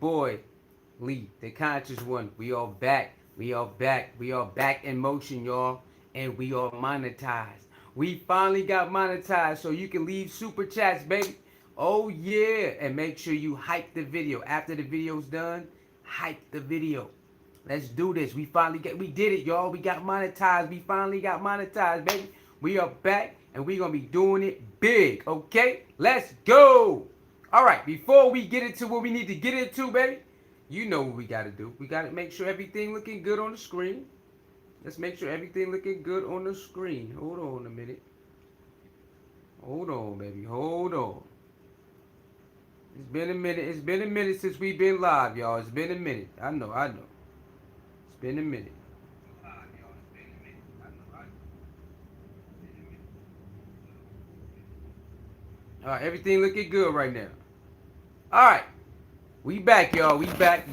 boy, Lee, the conscious one. We are back. We are back. We are back in motion, y'all. And we are monetized. We finally got monetized, so you can leave super chats, baby. Oh, yeah. And make sure you hype the video. After the video's done, hype the video. Let's do this. We did it, y'all. We got monetized. We finally got monetized, baby. We are back, and we're going to be doing it big, okay? Let's go. All right, before we get into what we need to get into, baby, you know what we got to do. We got to make sure everything looking good on the screen. Let's make sure everything looking good on the screen. Hold on a minute. Hold on, baby. Hold on. It's been a minute. It's been a minute since we've been live, y'all. It's been a minute. I know. It's been a minute. All right, everything looking good right now. All right, we back, y'all. We back.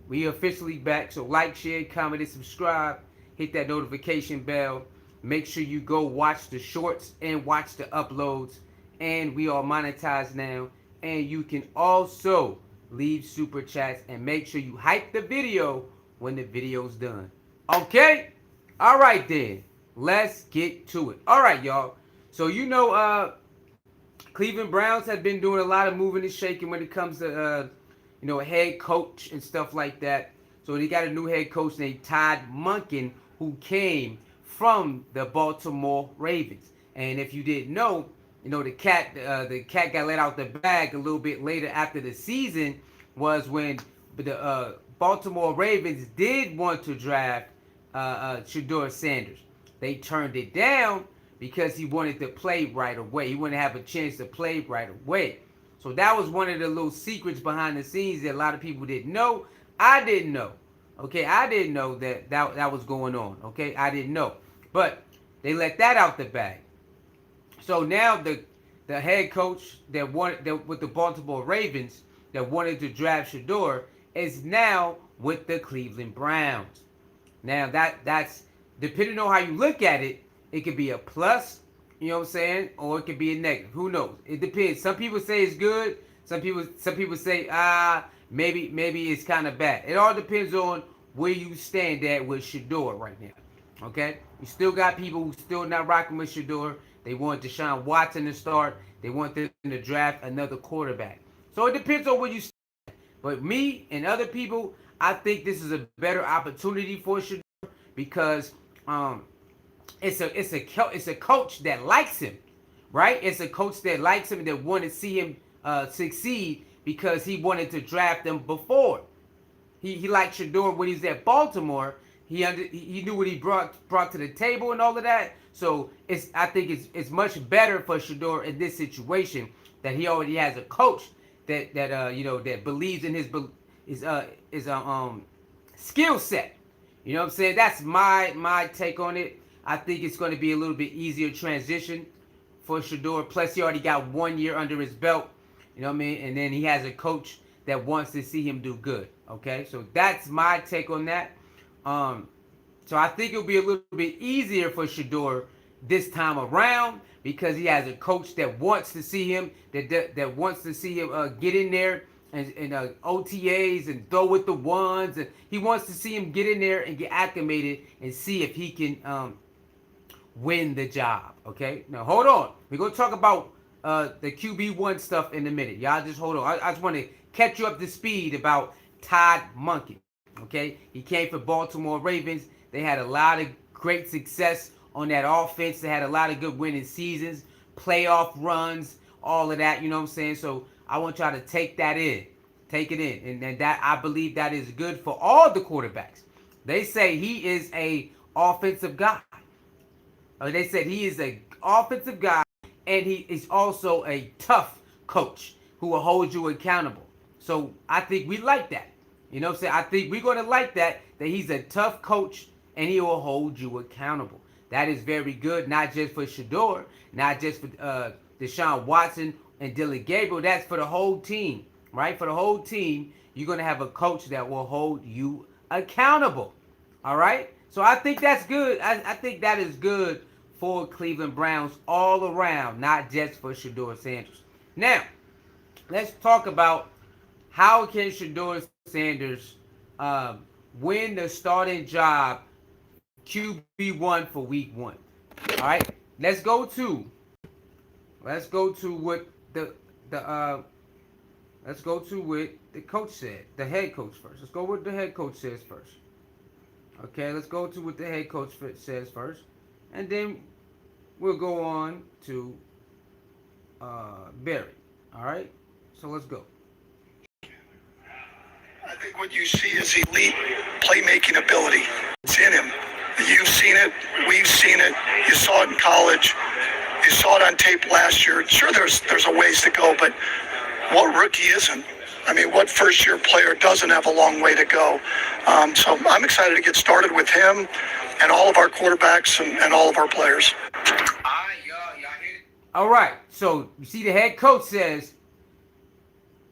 We officially back. So like, share, comment, and subscribe. Hit that notification bell. Make sure you go watch the shorts and watch the uploads. And we are monetized now. And you can also leave super chats and make sure you hype the video when the video's done. Okay? All right then. Let's get to it. All right, y'all. So Cleveland Browns have been doing a lot of moving and shaking when it comes to a head coach and stuff like that. So they got a new head coach named Todd Monkin, who came from the Baltimore Ravens. And if you didn't know, the cat got let out the bag a little bit later after the season was when the Baltimore Ravens did want to draft Shedeur Sanders. They turned it down because he wanted to play right away. He wanted to have a chance to play right away. So that was one of the little secrets behind the scenes that a lot of people didn't know. I didn't know. Okay, I didn't know that was going on. Okay, I didn't know. But they let that out the bag. So now the head coach with the Baltimore Ravens that wanted to draft Shador is now with the Cleveland Browns. Now that's depending on how you look at it, it could be a plus, you know what I'm saying, or it could be a negative. Who knows? It depends. Some people say it's good. Some people say maybe it's kind of bad. It all depends on where you stand at with Shador right now. Okay, you still got people who still not rocking with Shador. They want Deshaun Watson to start. They want them to draft another quarterback. So it depends on where you stand. But me and other people, I think this is a better opportunity for Shador because it's a coach that likes him, right? It's a coach that likes him that want to see him succeed because he wanted to draft him before. He liked Shador when he was at Baltimore. He knew what he brought to the table and all of that. So I think it's much better for Shador in this situation that he already has a coach that believes in his skill set. You know what I'm saying? That's my take on it. I think it's going to be a little bit easier transition for Shador. Plus, he already got 1 year under his belt. You know what I mean? And then he has a coach that wants to see him do good. Okay? So that's my take on that. So I think it'll be a little bit easier for Shador this time around because he has a coach that wants to see him, that wants to see him get in there and OTAs and throw with the ones. And he wants to see him get in there and get acclimated and see if he can win the job. Okay, now hold on. We're gonna talk about the QB1 stuff in a minute. Y'all just hold on. I just want to catch you up to speed about Todd Monkin. Okay, he came from Baltimore Ravens. They had a lot of great success on that offense. They had a lot of good winning seasons, playoff runs, all of that. You know what I'm saying? So I want y'all to take that in, take it in, and that I believe that is good for all the quarterbacks. They say he is a offensive guy. They said he is an offensive guy, and he is also a tough coach who will hold you accountable. So I think we like that. You know what I'm saying? I think we're going to like that he's a tough coach and he will hold you accountable. That is very good, not just for Shador, not just for Deshaun Watson and Dylan Gabriel. That's for the whole team, right? For the whole team, you're going to have a coach that will hold you accountable, all right? So I think that's good. I think that is good for Cleveland Browns all around, not just for Shedeur Sanders. Now, let's talk about how can Shedeur Sanders win the starting job QB1 for week 1? All right, let's go to what the let's go to what the coach said, the head coach first. Let's go with the head coach says first. Okay, let's go to what the head coach says first, and then we'll go on to Barry. All right, so let's go. I think what you see is elite playmaking ability. It's in him. You've seen it. We've seen it. You saw it in college. You saw it on tape last year. Sure, there's a ways to go, but what rookie isn't? I mean, what first-year player doesn't have a long way to go? So I'm excited to get started with him and all of our quarterbacks and all of our players. All right, so you see the head coach says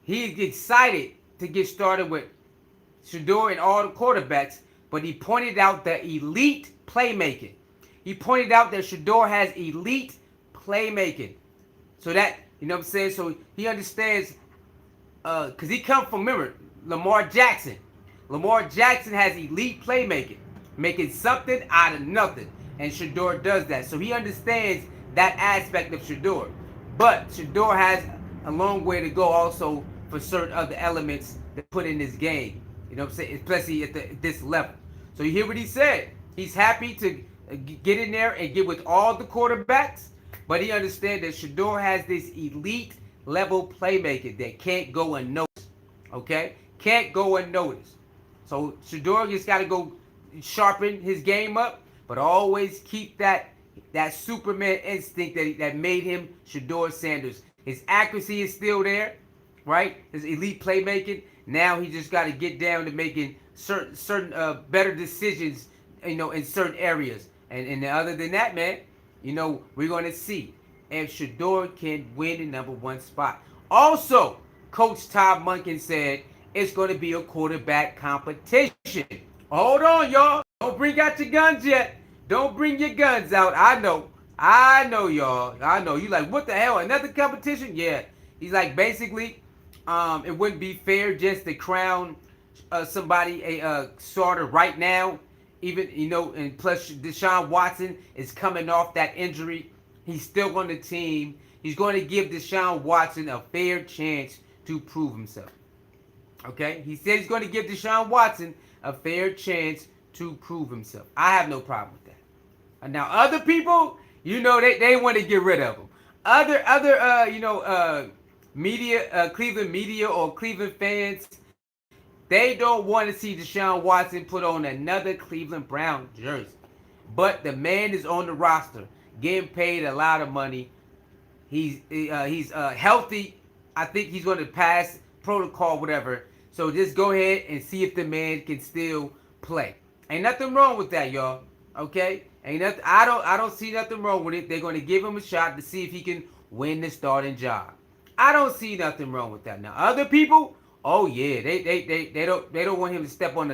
he's excited to get started with Shador and all the quarterbacks, but he pointed out the elite playmaking. He pointed out that Shador has elite playmaking. So that, you know what I'm saying? So he understands, because he come from, remember, Lamar Jackson. Lamar Jackson has elite playmaking, making something out of nothing. And Shador does that. So he understands that aspect of Shador. But Shador has a long way to go also for certain other elements to put in this game. You know what I'm saying? Especially at this level. So you hear what he said. He's happy to get in there and get with all the quarterbacks, but he understands that Shador has this elite level playmaking that can't go unnoticed. Okay? Can't go unnoticed. So Shador just got to go sharpen his game up, but always keep that Superman instinct that made him Shedeur Sanders. His accuracy is still there, right? His elite playmaking. Now he just got to get down to making certain better decisions, you know, in certain areas. And other than that, man, you know, we're going to see if Shedeur can win the number 1 spot. Also, Coach Todd Monkin said it's going to be a quarterback competition. Hold on, y'all. Don't bring out your guns yet. Don't bring your guns out. I know, y'all. I know. You like, what the hell? Another competition? Yeah. He's like, basically, it wouldn't be fair just to crown somebody a starter right now. Even, you know, and plus Deshaun Watson is coming off that injury. He's still on the team. He's going to give Deshaun Watson a fair chance to prove himself. Okay? He said he's going to give Deshaun Watson a fair chance to prove himself. I have no problem with that. And now other people, you know, they want to get rid of him. Other you know, media, Cleveland media or Cleveland fans, they don't want to see Deshaun Watson put on another Cleveland Brown jersey. But the man is on the roster, getting paid a lot of money. He's healthy. I think he's going to pass protocol, whatever. So just go ahead and see if the man can still play. Ain't nothing wrong with that, y'all. Okay? Ain't nothing. I don't see nothing wrong with it. They're going to give him a shot to see if he can win the starting job. I don't see nothing wrong with that. Now, other people, oh yeah, they don't want him to step on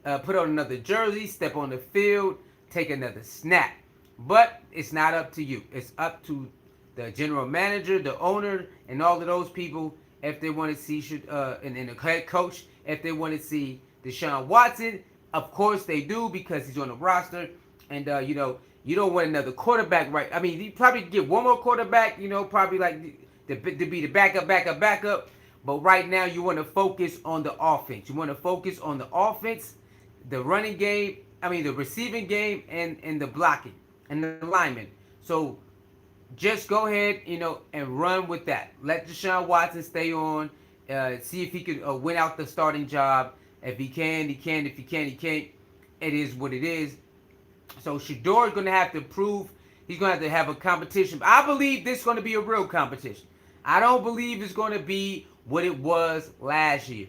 the put on another jersey, step on the field, take another snap. But it's not up to you. It's up to the general manager, the owner, and all of those people if they want to see and the head coach if they want to see Deshaun Watson. Of course they do, because he's on the roster, and you know, you don't want another quarterback, right? I mean, you probably get one more quarterback, you know, probably like to be the backup. But right now, you want to focus on the offense. You want to focus on the offense, the running game, the receiving game, and the blocking and the linemen. So just go ahead, you know, and run with that. Let Deshaun Watson stay on. See if he can win out the starting job. If he can, he can. If he can't, he can't. It is what it is. So Shador is going to have to prove. He's going to have a competition. I believe this is going to be a real competition. I don't believe it's going to be what it was last year.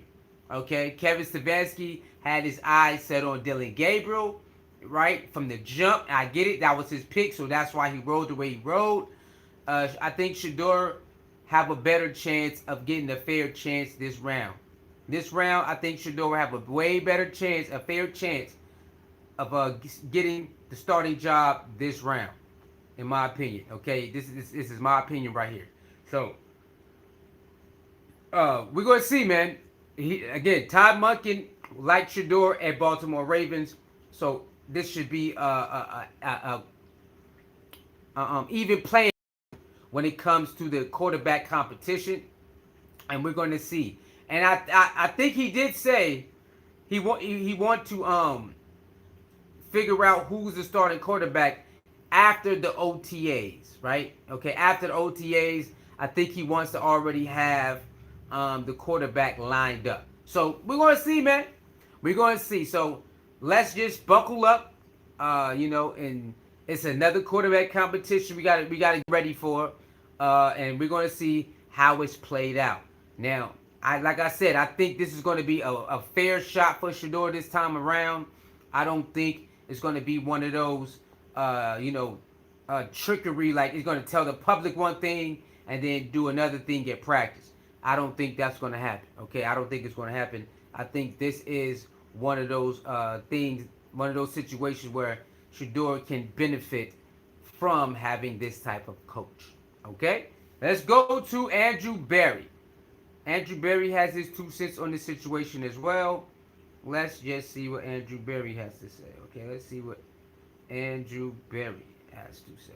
Okay? Kevin Stefanski had his eyes set on Dylan Gabriel, right? From the jump. I get it. That was his pick, so that's why he rode the way he rode. I think Shedeur have a better chance of getting a fair chance this round. This round, I think Shedeur have a way better chance, a fair chance of getting the starting job this round, in my opinion. Okay, this is my opinion right here. So we're gonna see, man. Again, Todd Monkin, like Shedeur at Baltimore Ravens, so this should be even playing when it comes to the quarterback competition, and we're going to see. And I think he did say he want to figure out who's the starting quarterback after the OTAs, right? Okay, after the OTAs, I think he wants to already have the quarterback lined up. So we're going to see, man. We're going to see. So let's just buckle up, and it's another quarterback competition we got to get ready for, and we're going to see how it's played out. Now, like I said, I think this is going to be a fair shot for Shador this time around. I don't think it's going to be one of those, trickery, like he's going to tell the public one thing and then do another thing at practice. I don't think that's going to happen. Okay, I don't think it's going to happen. I think this is one of those things, one of those situations where Shador can benefit from having this type of coach. Okay, let's go to Andrew Berry. Andrew Berry has his 2 cents on this situation as well. Let's just see what Andrew Berry has to say. Okay, let's see what Andrew Berry has to say.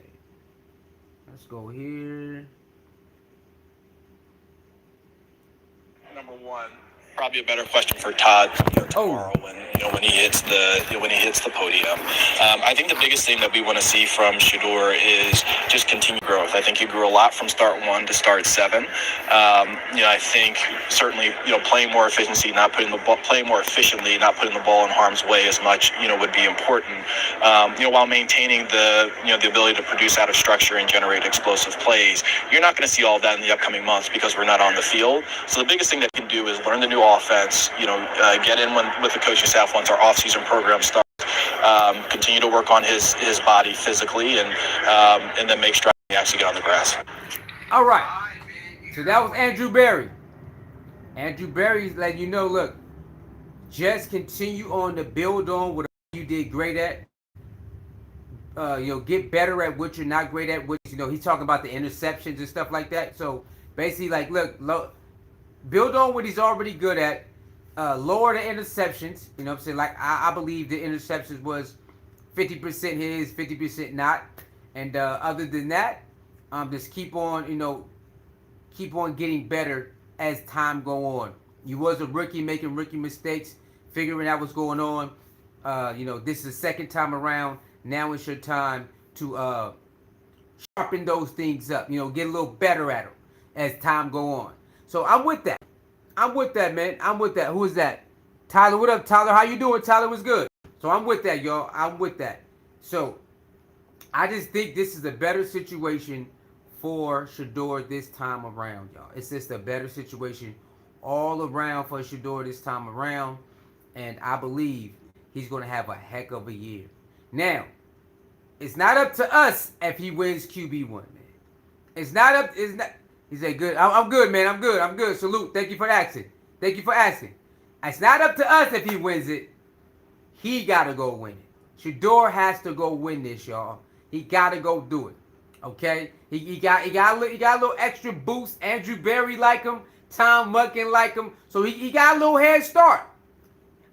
Let's go here. Number one, probably a better question for Todd tomorrow when he hits the podium. I think the biggest thing that we want to see from Shedeur is just continued growth. I think he grew a lot from start 1 to start 7. I think certainly playing more efficiency, playing more efficiently, not putting the ball in harm's way as much would be important. While maintaining the ability to produce out of structure and generate explosive plays. You're not going to see all of that in the upcoming months because we're not on the field. So the biggest thing that he can do is learn the new offense. Get in with the coaching staff once our offseason program starts. Continue to work on his body physically, and then make strides when he actually get on the grass. All right. So that was Andrew Berry. Andrew Berry's letting you know, look, just continue on to build on what you did great at. Get better at what you're not great at. Which he's talking about the interceptions and stuff like that. So basically, like, look, build on what he's already good at. Lower the interceptions. You know what I'm saying? Like, I believe the interceptions was 50% his, 50% not. And other than that, just keep on getting better as time go on. You was a rookie making rookie mistakes, figuring out what's going on. This is the second time around. Now it's your time to sharpen those things up. Get a little better at them as time go on. So I'm with that. I'm with that, man. I'm with that. Who is that? Tyler, what up, Tyler? How you doing? Tyler was good. So I'm with that, y'all. I'm with that. So I just think this is a better situation for Shedeur this time around, y'all. It's just a better situation all around for Shedeur this time around. And I believe he's going to have a heck of a year. Now, it's not up to us if he wins QB1, man. It's not up. It's not. He said, good. I'm good, man. I'm good. I'm good. Salute. Thank you for asking. Thank you for asking. It's not up to us if he wins it. He got to go win it. Shedeur has to go win this, y'all. He got to go do it. Okay? He got a little extra boost. Andrew Berry like him. Todd Monkin like him. So he got a little head start.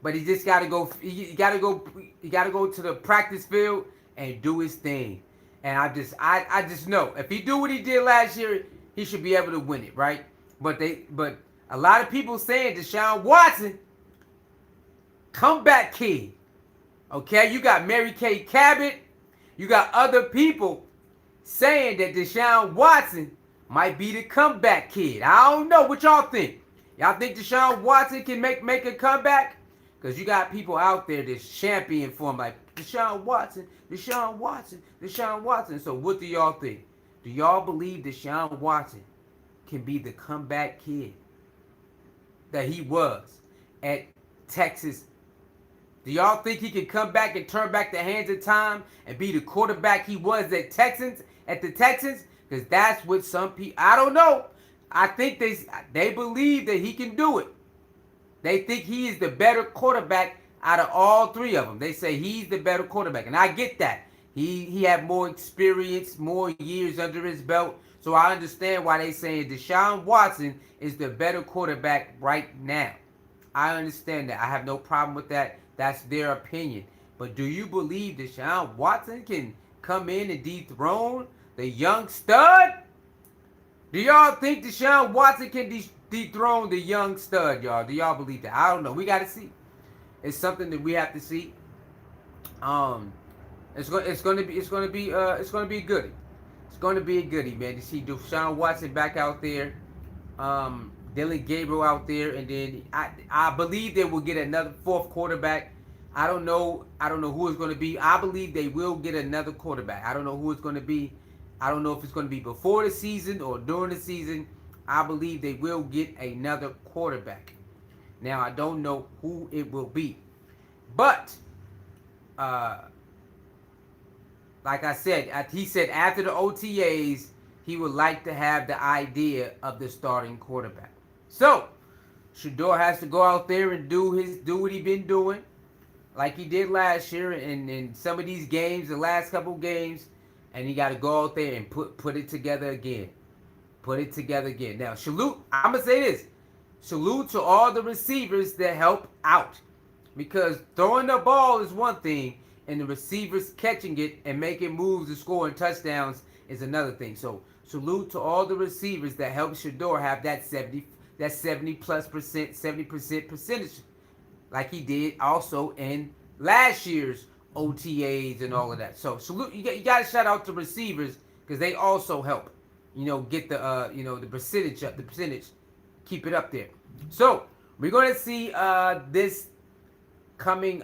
But he just got to go. He got to go to the practice field and do his thing. And I just know if he do what he did last year, he should be able to win it, right? But a lot of people saying Deshaun Watson, comeback kid. Okay, you got Mary Kay Cabot, you got other people saying that Deshaun Watson might be the comeback kid. I don't know what y'all think. Y'all think Deshaun Watson can make a comeback? Because you got people out there that's champion for him, like Deshaun Watson, Deshaun Watson, Deshaun Watson. So what do y'all think? Do y'all believe Deshaun Watson can be the comeback kid that he was at Texas? Do y'all think he can come back and turn back the hands of time and be the quarterback he was at the Texans? Because that's what some people, I don't know. I think they believe that he can do it. They think he is the better quarterback out of all three of them. They say he's the better quarterback. And I get that. He had more experience, more years under his belt. So I understand why they saying Deshaun Watson is the better quarterback right now. I understand that. I have no problem with that. That's their opinion. But do you believe Deshaun Watson can come in and dethrone the young stud? Do y'all think Deshaun Watson can dethrone the young stud, y'all? Do y'all believe that? I don't know. We got to see. It's something that we have to see. It's going to be a goodie. It's going to be a goodie, man. To see Deshaun Watson back out there, Dylan Gabriel out there, and then I believe they will get another fourth quarterback. I don't know who it's going to be. I believe they will get another quarterback. I don't know who it's going to be. I don't know if it's going to be before the season or during the season. I believe they will get another quarterback. Now, I don't know who it will be. But, like I said, he said after the OTAs, he would like to have the idea of the starting quarterback. So, Shedeur has to go out there and do what he been doing, like he did last year in some of these games, the last couple games, and he got to go out there and put it together again. Put it together again. Now, salute. I'm gonna say this: salute to all the receivers that help out, because throwing the ball is one thing, and the receivers catching it and making moves and scoring touchdowns is another thing. So, salute to all the receivers that help Shedeur have that 70% percentage, like he did also in last year's OTAs and all of that. So salute, you got to shout out to receivers, because they also help, get the the percentage up, keep it up there. So we're going to see this coming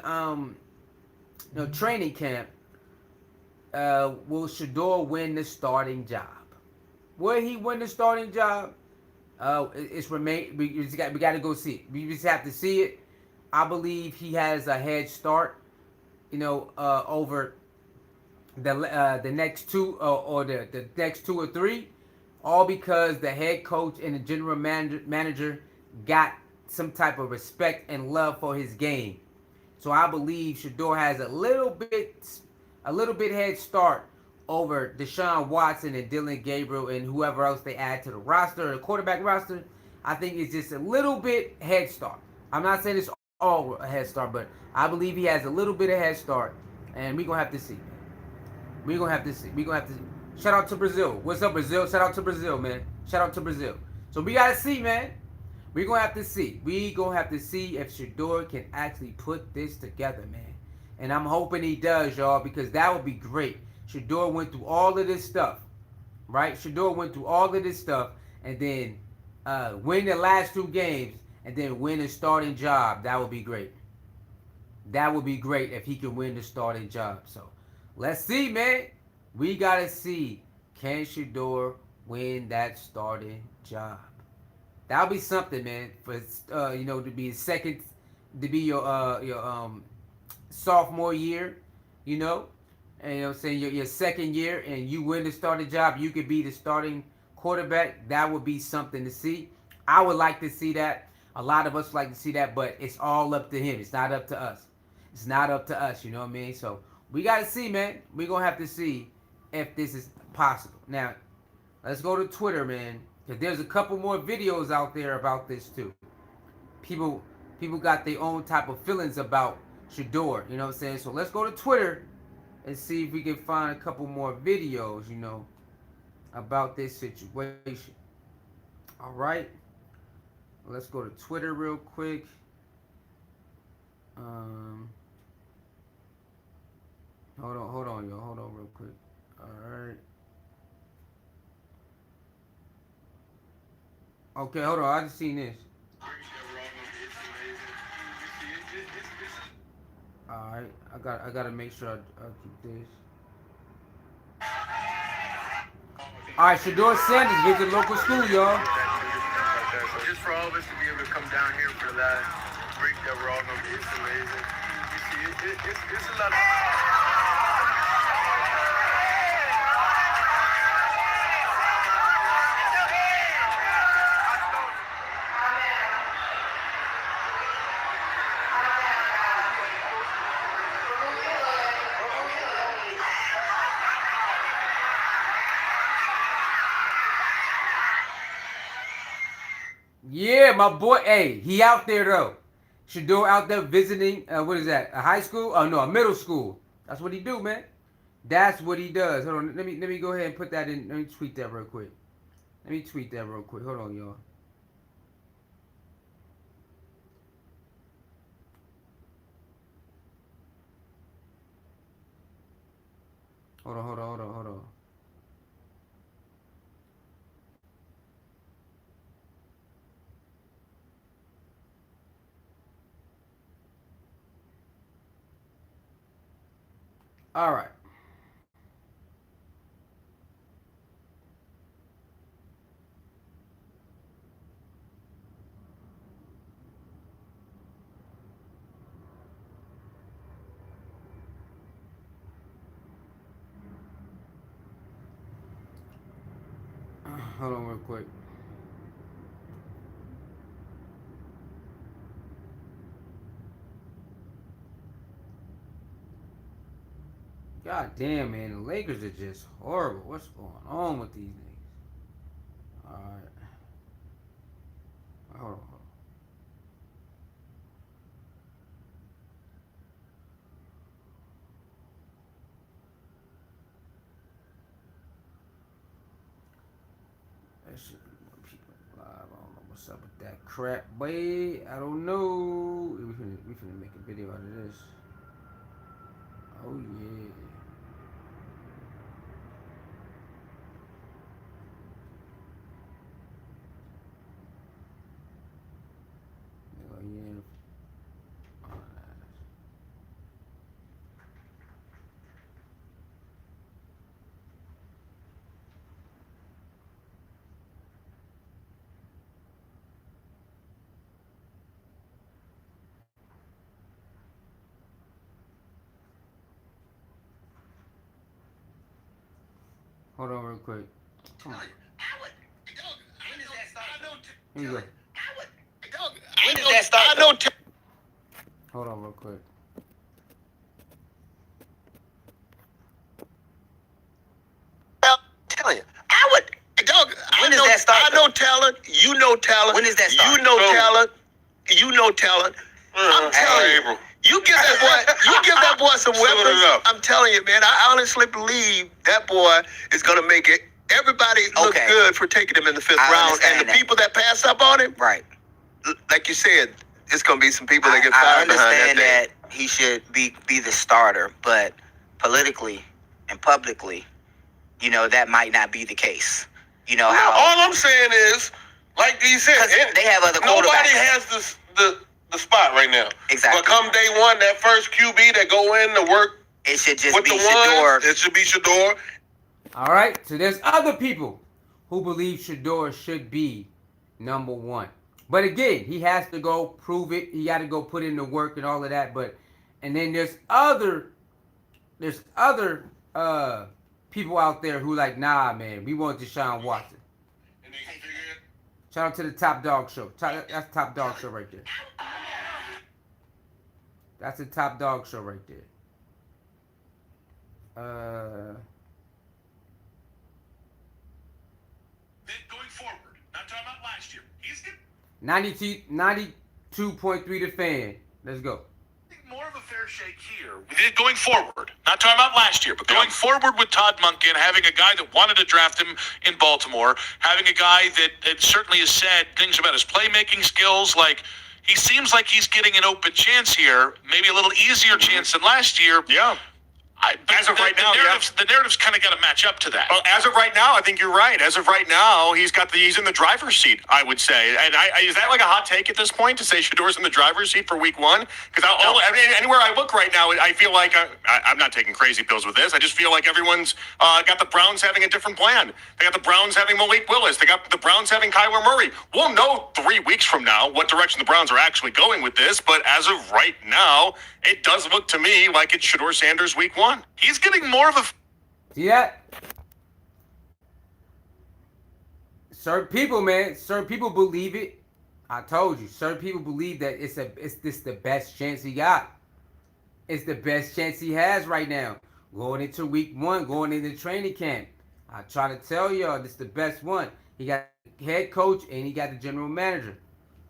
training camp. Will Shedeur win the starting job? Will he win the starting job? We got to go see it. We just have to see it. I believe he has a head start, over the next two or the next 2 or 3, all because the head coach and the general manager got some type of respect and love for his game. So I believe Shedeur has a little bit head start over Deshaun Watson and Dylan Gabriel and whoever else they add to the roster, the quarterback roster. I think it's just a little bit head start. I'm not saying it's all a head start, but I believe he has a little bit of head start, and we're going to have to see. We're going to have to see. Shout out to Brazil. What's up, Brazil? Shout out to Brazil, man. Shout out to Brazil. So we got to see, man. We're going to have to see. We're going to have to see if Shedeur can actually put this together, man. And I'm hoping he does, y'all, because that would be great. Shedeur went through all of this stuff, right? Shedeur went through all of this stuff, and then win the last 2 games, and then win a starting job. That would be great. That would be great if he can win the starting job. So let's see, man. We got to see, can Shedeur win that starting job? That'll be something, man, for to be his second, to be your sophomore year, and I'm saying your second year, and you win the starting job, you could be the starting quarterback. That would be something to see. I would like to see that. A lot of us like to see that, but it's all up to him. It's not up to us. It's not up to us, you know what I mean? So we got to see, man. We're going to have to see if this is possible. Now, let's go to Twitter, man, because there's a couple more videos out there about this too. People got their own type of feelings about Shedeur, you know what I'm saying? So let's go to Twitter and see if we can find a couple more videos, about this situation. All right. Let's go to Twitter real quick. Hold on, y'all. Hold on real quick. All right. Okay, hold on. I just seen this. All right. I gotta make sure I keep this. All right, Shedeur Sanders visit local school, y'all. Just for all of us to be able to come down here for that break that we're all going to be, it's amazing. You see, it's a lot of... Yeah, my boy. Hey, he out there though. Shedeur out there visiting, what is that, a high school? Oh, no, a middle school. That's what he do, man. That's what he does. Hold on, let me go ahead and put that in. Let me tweet that real quick. Hold on, y'all. Hold on. All right. Hold on real quick. God damn, man. The Lakers are just horrible. What's going on with these niggas? Alright. Hold on. There should be more people live. I don't know what's up with that crap. Wait, I don't know. We finna make a video out of this. Oh yeah. Oh yeah. Hold on real quick. Come on. Here you go. When does that start? Hold on real quick. Telling you, when does that start? I know talent. You know talent. When does that start? You know talent. You know talent. I'm telling you. You give that boy some weapons. I'm telling you, man. I honestly believe that boy is gonna make it. Everybody look good for taking him in the fifth round, and the people that pass up on him, right? Like you said, it's gonna be some people that get fired behind that. I understand that he should be the starter, but politically and publicly, you know, that might not be the case. You know how? All I'm saying is, like he said, they have other quarterbacks. Nobody has the spot right now. Exactly. But come day one, that first QB that go in to work, it should just with be the Shador. It should be Shador. All right. So there's other people who believe Shador should be number one. But again, he has to go prove it. He got to go put in the work and all of that. And then there's other people out there who like, nah, man, we want Deshaun Watson. Shout out to the Top Dog Show. That's Top Dog Show right there. That's the Top Dog Show right there. Going forward, not talking about last year. He's getting 92.3 the fan. Let's go. more of a fair shake here. Going forward, not talking about last year, but going forward with Todd Monkin, having a guy that wanted to draft him in Baltimore, having a guy that certainly has said things about his playmaking skills, like he seems like he's getting an open chance here, maybe a little easier chance than last year. Yeah. As of right now, the narrative's kind of got to match up to that. Well, as of right now, I think you're right. As of right now, he's in the driver's seat, I would say. And is that like a hot take at this point to say Shedor's in the driver's seat for week one? Because anywhere I look right now, I feel like I'm not taking crazy pills with this. I just feel like everyone's got the Browns having a different plan. They got the Browns having Malik Willis. They got the Browns having Kyler Murray. We'll know 3 weeks from now what direction the Browns are actually going with this. But as of right now, it does look to me like it's Shedeur Sanders week one. He's getting more of a... See that? Certain people, man. Certain people believe it. I told you. Certain people believe that it's this the best chance he got. It's the best chance he has right now. Going into week one, going into training camp. I try to tell y'all this is the best one. He got the head coach and he got the general manager.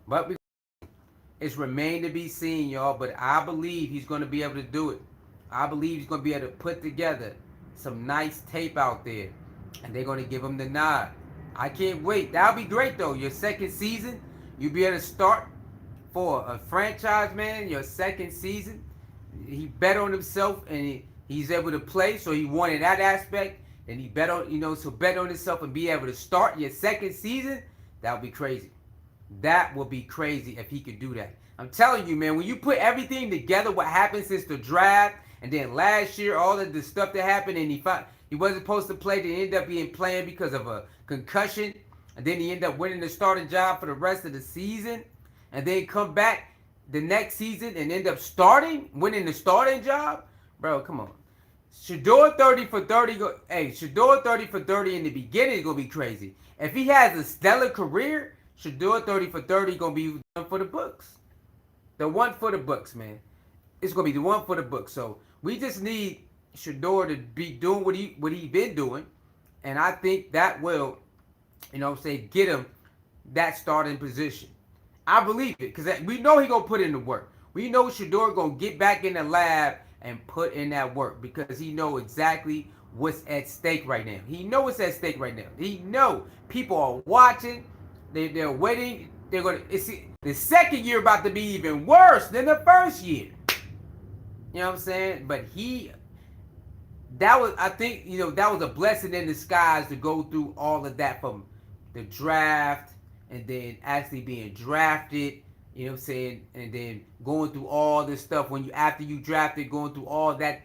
But It's remained to be seen, y'all, but I believe he's going to be able to do it. I believe he's going to be able to put together some nice tape out there, and they're going to give him the nod. I can't wait. That'll be great, though. Your second season, you'll be able to start for a franchise, man. Your second season, he bet on himself, and he's able to play, so he won in that aspect. And he bet on, so bet on himself and be able to start your second season. That would be crazy. That would be crazy if he could do that. I'm telling you, man, when you put everything together, what happened since the draft, and then last year, all of the stuff that happened, and he wasn't supposed to play, then he ended up being playing because of a concussion, and then he ended up winning the starting job for the rest of the season, and then come back the next season and end up winning the starting job. Bro, come on. Shedeur 30 for 30. Shedeur 30 for 30 in the beginning is going to be crazy. If he has a stellar career, Shedeur 30 for 30 going to be one for the books. The one for the books, man. It's going to be the one for the books. So we just need Shedeur to be doing what he been doing. And I think that will, get him that starting position. I believe it because we know he going to put in the work. We know Shedeur going to get back in the lab and put in that work because he know exactly what's at stake right now. He know what's at stake right now. He know people are watching. They're waiting. The second year about to be even worse than the first year. You know what I'm saying? But that was a blessing in disguise to go through all of that from the draft and then actually being drafted. You know what I'm saying? And then going through all this stuff after you drafted, going through all that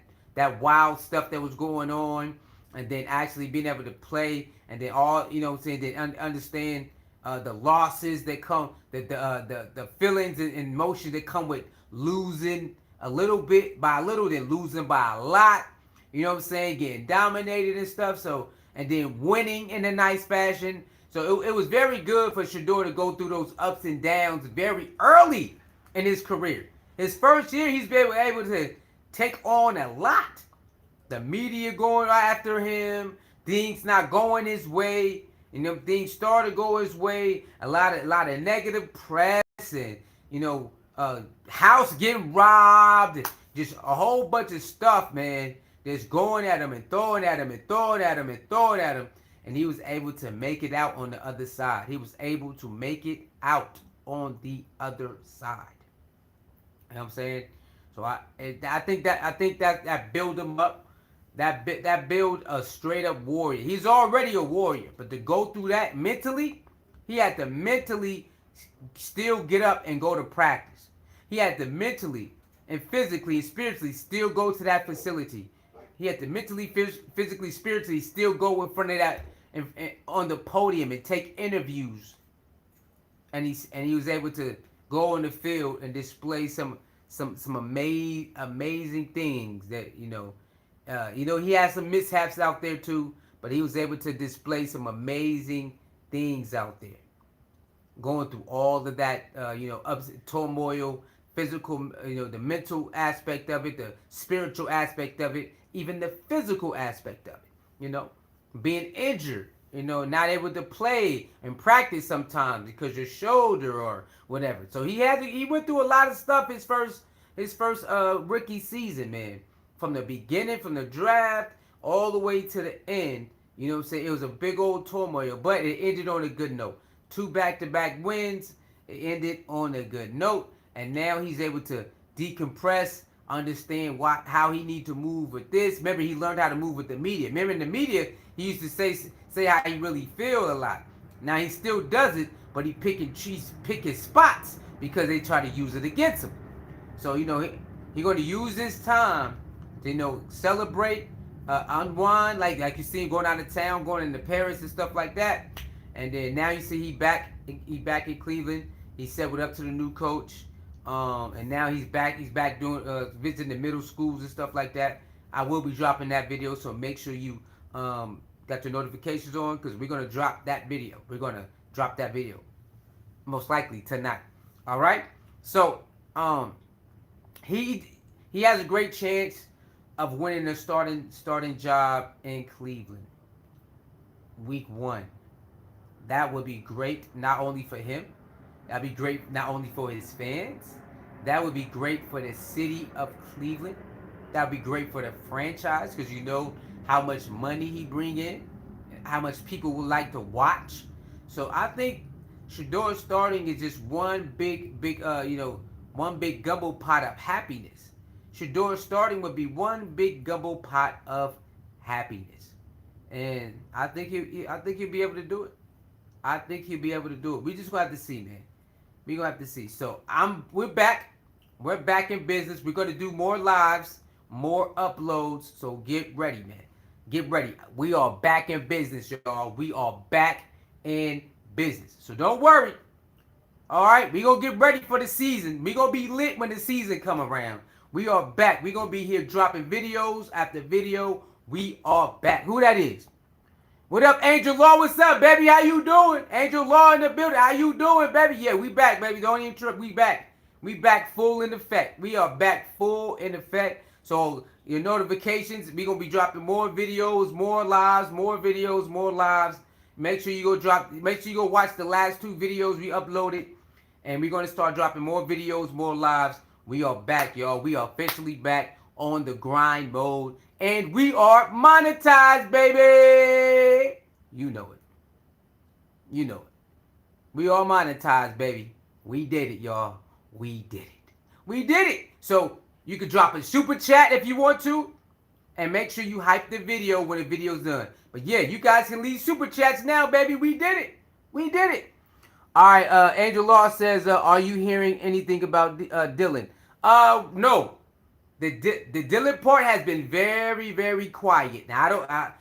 wild stuff that was going on, and then actually being able to play, and then then understand the losses that come, the feelings and emotions that come with losing a little bit by a little, then losing by a lot. You know what I'm saying? Getting dominated and stuff. So, and then winning in a nice fashion. So it was very good for Shedeur to go through those ups and downs very early in his career. His first year, he's been able to take on a lot. The media going after him, things not going his way, things started to go his way. A lot of negative press, and house getting robbed, just a whole bunch of stuff, man. That's going at him and throwing at him and throwing at him and throwing at him. And he was able to make it out on the other side. He was able to make it out on the other side. You know what I'm saying? So I think that build him up. That build a straight up warrior. He's already a warrior, but to go through that mentally, he had to mentally still get up and go to practice. He had to mentally and physically and spiritually still go to that facility. He had to mentally, physically, spiritually still go in front of that and on the podium and take interviews. And he was able to go on the field and display some amazing things that he had some mishaps out there too, but he was able to display some amazing things out there. Going through all of that, ups, turmoil, physical, the mental aspect of it, the spiritual aspect of it, even the physical aspect of it, being injured, not able to play and practice sometimes because your shoulder or whatever. So he went through a lot of stuff his first rookie season, man. From the beginning, from the draft, all the way to the end, you know what I'm saying? It was a big old turmoil, but it ended on a good note. 2 back-to-back wins, it ended on a good note, and now he's able to decompress, understand how he need to move with this. Remember, he learned how to move with the media. Remember, in the media, he used to say how he really feel a lot. Now he still does it, but he pick his spots because they try to use it against him. So he going to use this time to celebrate, unwind, like you see him going out of town, going into Paris and stuff like that. And then now you see he back in Cleveland. He said what up to the new coach. And now he's back doing visiting the middle schools and stuff like that. I will be dropping that video, so make sure you got your notifications on, because we're gonna drop that video. We're gonna drop that video most likely tonight. All right. So he has a great chance of winning the starting job in Cleveland, week 1. That would be great, not only for him, That'd be great not only for his fans, that would be great for the city of Cleveland. That'd be great for the franchise because you know how much money he bring in, how much people would like to watch. So I think Shedeur starting is just one big, one big gumbo pot of happiness. Shedeur starting would be one big gumbo pot of happiness, and I think he'll be able to do it. I think he'll be able to do it. We just gonna have to see, man. We gonna have to see. So we're back. We're back in business. We're gonna do more lives, more uploads. So get ready, man. Get ready. We are back in business, y'all. We are back in business. So don't worry. All right, we gonna get ready for the season. We gonna be lit when the season come around. We are back. We gonna be here dropping videos after video. We are back. Who that is? What up, Angel Law? What's up, baby? How you doing? Angel Law in the building. How you doing, baby? Yeah, we back, baby. Don't even trip. We back. We back full in effect. We are back full in effect. So your notifications, we gonna be dropping more videos, more lives, more videos, more lives. Make sure you go watch the last 2 videos we uploaded. And we're gonna start dropping more videos, more lives. We are back, y'all. We are officially back on the grind mode. And we are monetized, baby. You know it. You know it. We are monetized, baby. We did it, y'all. We did it. We did it. So you can drop a super chat if you want to. And make sure you hype the video when the video's done. But yeah, you guys can leave super chats now, baby. We did it. We did it. All right, Angel Law says, are you hearing anything about Dylan? No. The Dylan part has been very, very quiet. Now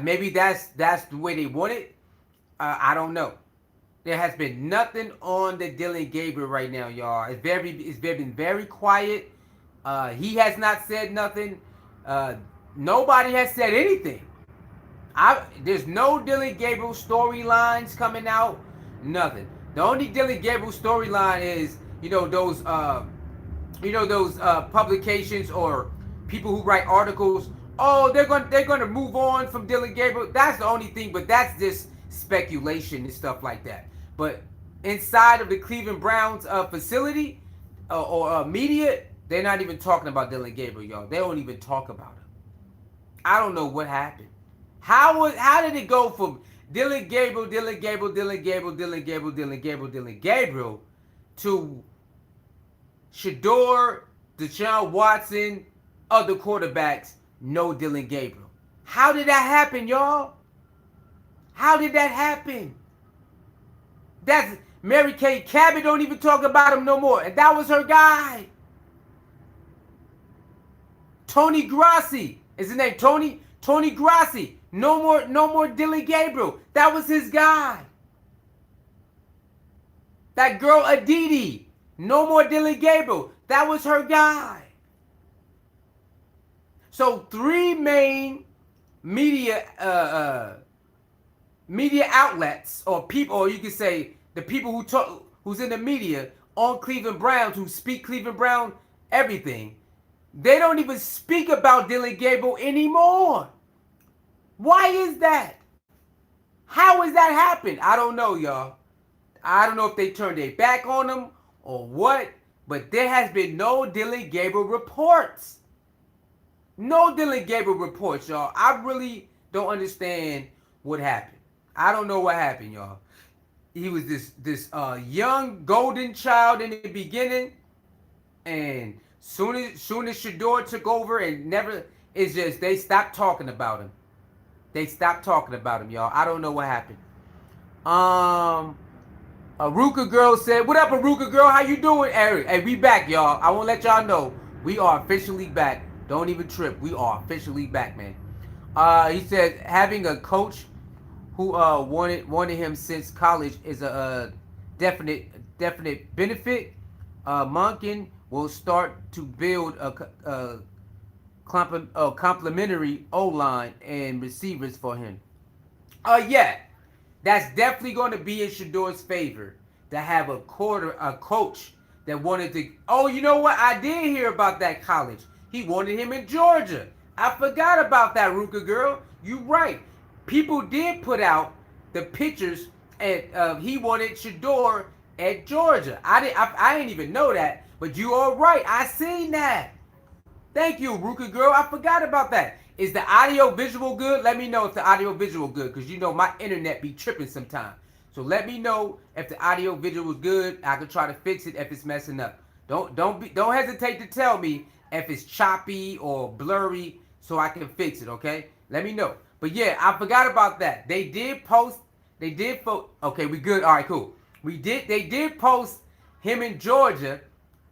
maybe that's the way they want it. I don't know. There has been nothing on the Dylan Gabriel right now, y'all. It's been very quiet. He has not said nothing. Nobody has said anything. There's no Dylan Gabriel storylines coming out. Nothing. The only Dylan Gabriel storyline is those publications or people who write articles. Oh, they're going to move on from Dylan Gabriel. That's the only thing, but that's just speculation and stuff like that. But inside of the Cleveland Browns facility or media, they're not even talking about Dylan Gabriel, y'all. They don't even talk about him. I don't know what happened. How did it go from Dylan Gabriel to Shador, Deshaun Watson, other quarterbacks, no Dylan Gabriel? How did that happen, y'all? How did that happen? That's Mary Kay Cabot don't even talk about him no more. And that was her guy. Tony Grassi. Is his name Tony? Tony Grassi. No more Dylan Gabriel. That was his guy. That girl Aditi. No more Dylan Gabriel. That was her guy. So 3 main media outlets or people, or you could say the people who's in the media on Cleveland Browns, who speak Cleveland Brown everything, they don't even speak about Dylan Gabriel anymore. Why is that? How has that happened? I don't know, y'all. I don't know if they turned their back on him or what, but there has been no Dylan Gabriel reports. No Dylan Gabriel reports, y'all. I really don't understand what happened. I don't know what happened, y'all. He was this young golden child in the beginning, and soon as Shador took over and they stopped talking about him. They stopped talking about him, y'all. I don't know what happened. Aruka Girl said, what up, Aruka Girl? How you doing, Eric? Hey, we back, y'all. I want to let y'all know we are officially back. Don't even trip. We are officially back, man. He said having a coach who wanted him since college is a definite benefit. Monken will start to build a complimentary O-line and receivers for him. Yeah, that's definitely going to be in Shador's favor to have a coach that wanted to. Oh, you know what? I did hear about that college. He wanted him in Georgia. I forgot about that, Ruka girl. You right. People did put out the pictures, and he wanted Shedeur at Georgia. I didn't even know that, but you all right. I seen that. Thank you, Ruka girl. I forgot about that. Is the audio visual good? Let me know if the audio visual good, because you know my internet be tripping sometimes. So let me know if the audio visual is good. I can try to fix it if it's messing up. Don't hesitate to tell me if it's choppy or blurry so I can fix it, okay? Let me know. But yeah, I forgot about that. They did post. Okay, we good. All right, cool. They did post him in Georgia,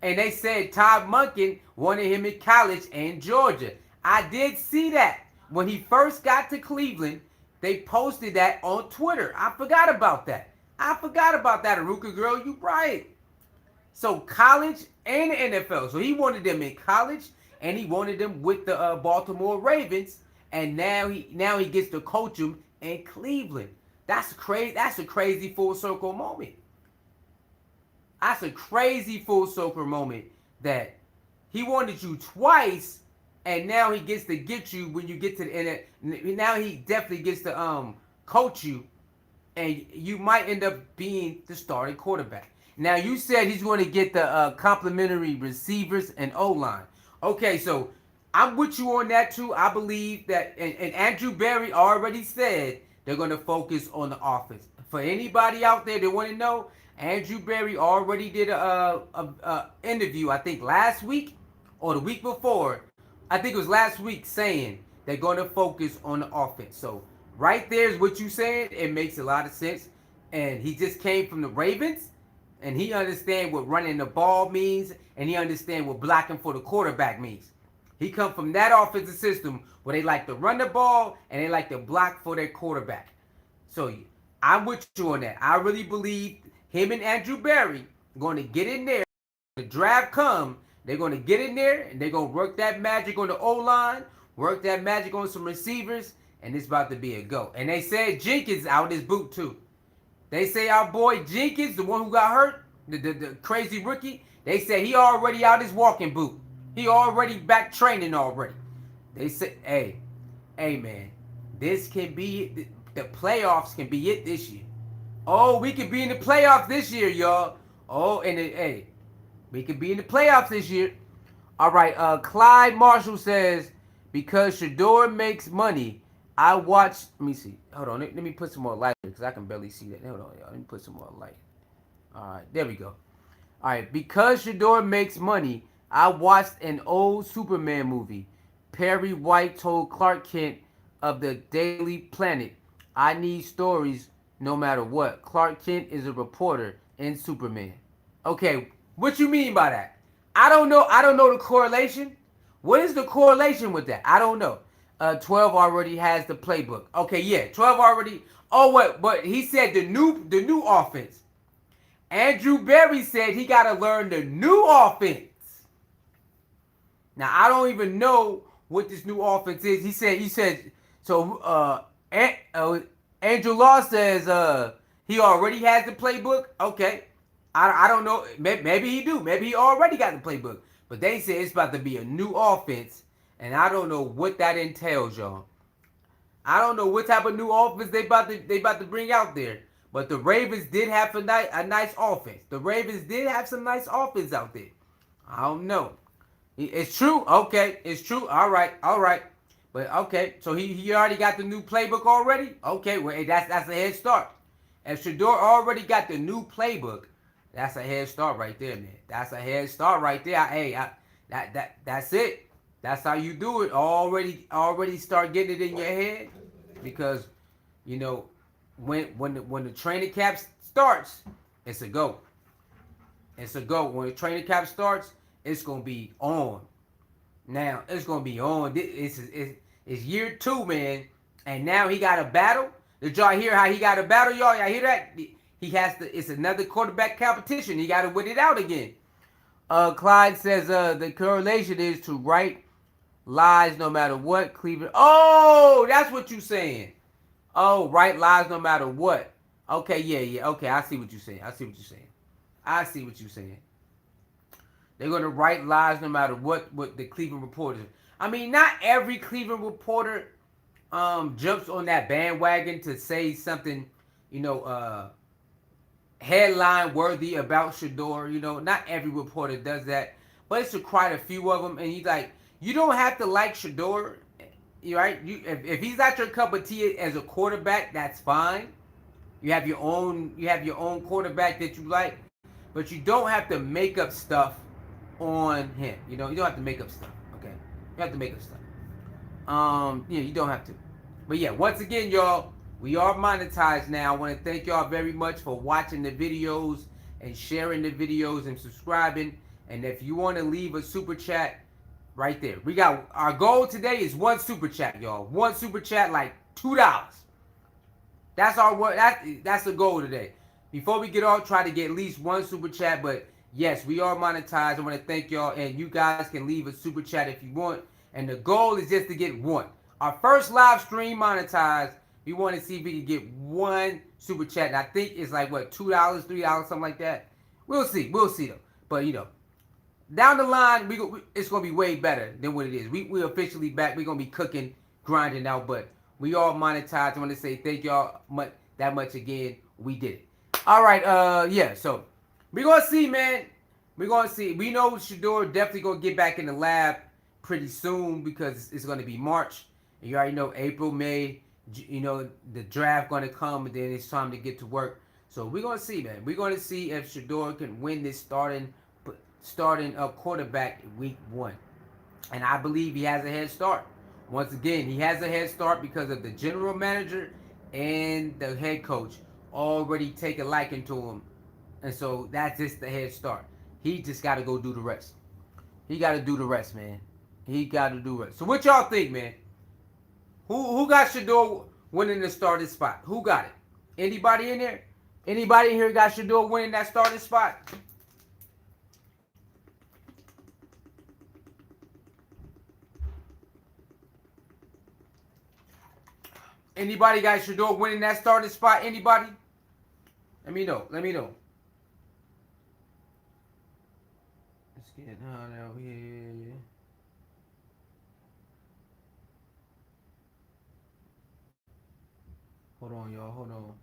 and they said Todd Monkin wanted him in college in Georgia. I did see that. When he first got to Cleveland, they posted that on Twitter. I forgot about that. Aruka girl. You right. So college and the NFL. So he wanted them in college, and he wanted them with the Baltimore Ravens, and now he gets to coach them in Cleveland. That's a crazy full circle moment. That's a crazy full circle moment that he wanted you twice, and now he gets to get you when you get to the end. Now he definitely gets to coach you, and you might end up being the starting quarterback. Now you said he's going to get the complimentary receivers and O-line. Okay, so I'm with you on that too. I believe that, and Andrew Berry already said they're going to focus on the offense. For anybody out there that want to know, Andrew Berry already did a interview, I think last week or the week before. I think it was last week, saying they're going to focus on the offense. So right there is what you saying. It makes a lot of sense. And he just came from the Ravens, and he understands what running the ball means, and he understands what blocking for the quarterback means. He come from that offensive system where they like to run the ball and they like to block for their quarterback. So I'm with you on that. I really believe him and Andrew Berry are going to get in there. When the draft come, they're going to get in there and they're going to work that magic on the O-line, work that magic on some receivers, and it's about to be a go. And they said Jenkins out his boot too. They say our boy Jenkins, the one who got hurt, the crazy rookie, they said he already out his walking boot. He already back training already. They said, hey man, this can be, the playoffs can be it this year. Oh, we could be in the playoffs this year, y'all. Oh, and hey, we could be in the playoffs this year. All right, Clyde Marshall says, because Shedeur makes money, I watch, let me see. Hold on, let me put some more light because I can barely see that. Hold on, y'all. Let me put some more light. All right, there we go. All right, because Shedeur makes money, I watched an old Superman movie. Perry White told Clark Kent of the Daily Planet, I need stories no matter what. Clark Kent is a reporter in Superman. Okay, what you mean by that? I don't know the correlation. What is the correlation with that? I don't know. 12 already has the playbook. Okay, yeah, 12 already. Oh, what? But he said the new offense. Andrew Berry said he got to learn the new offense. Now, I don't even know what this new offense is. He said, so Andrew Law says he already has the playbook. Okay. I don't know. Maybe he do. Maybe he already got the playbook. But they say it's about to be a new offense, and I don't know what that entails, y'all. I don't know what type of new offense they about to bring out there. But the Ravens did have a nice offense. The Ravens did have some nice offense out there. I don't know. It's true. Okay, it's true. All right. But okay, so he already got the new playbook already. Okay, well that's a head start. If Shador already got the new playbook, that's a head start right there, man. That's a head start right there. That's it. That's how you do it. Already start getting it in your head, because you know when the training camp starts, it's a go. It's a go. When the training camp starts, it's gonna be on. Now it's gonna be on. It's year 2, man, and now he got a battle. Did y'all hear how he got a battle, y'all? Y'all hear that? He has to. It's another quarterback competition. He got to win it out again. Clyde says the correlation is to write lies no matter what. Cleveland. Oh, that's what you saying. Oh, write lies no matter what. Okay, yeah. Okay, I see what you're saying. I see what you're saying. They're gonna write lies no matter what the Cleveland reporters. I mean, not every Cleveland reporter jumps on that bandwagon to say something, headline worthy about Shedeur. You know, not every reporter does that, but it's quite a few of them. And he's like, you don't have to like Shedeur, right? If he's not your cup of tea as a quarterback, that's fine. You have your own quarterback that you like, but you don't have to make up stuff on him. You know, you don't have to make up stuff. Okay, you have to make up stuff. Yeah, you don't have to. But yeah, once again, y'all, we are monetized now. I want to thank y'all very much for watching the videos and sharing the videos and subscribing. And if you want to leave a super chat, right there. We got our goal today is one super chat, y'all. One super chat, like $2. That's our that's the goal today. Before we get off, try to get at least one super chat. But yes, we are monetized. I want to thank y'all, and you guys can leave a super chat if you want. And the goal is just to get one. Our first live stream monetized. We want to see if we can get one super chat. And I think it's like, what, $2, $3, something like that. We'll see. We'll see, though. But, you know, down the line, it's going to be way better than what it is. We're officially back. We're going to be cooking, grinding out. But we all monetized. I want to say thank y'all that much again. We did it. All right. Yeah, so we're going to see, man. We're going to see. We know Shedeur definitely going to get back in the lab pretty soon because it's going to be March. And you already know April, May, you know, the draft going to come, and then it's time to get to work. So we're going to see, man. We're going to see if Shedeur can win this starting up quarterback week 1. And I believe he has a head start. Once again, he has a head start because of the general manager and the head coach already take a liking to him. And so that's just the head start. He just got to go do the rest. He got to do the rest, man. He got to do it. So what y'all think, man? Who got Shedeur winning the starting spot? Who got it? Anybody in there? Anybody in here got Shedeur winning that starting spot? Anybody got Shedeur winning that starting spot? Anybody? Let me know. Let me know. Let's get on out here. Hold on, y'all. Hold on.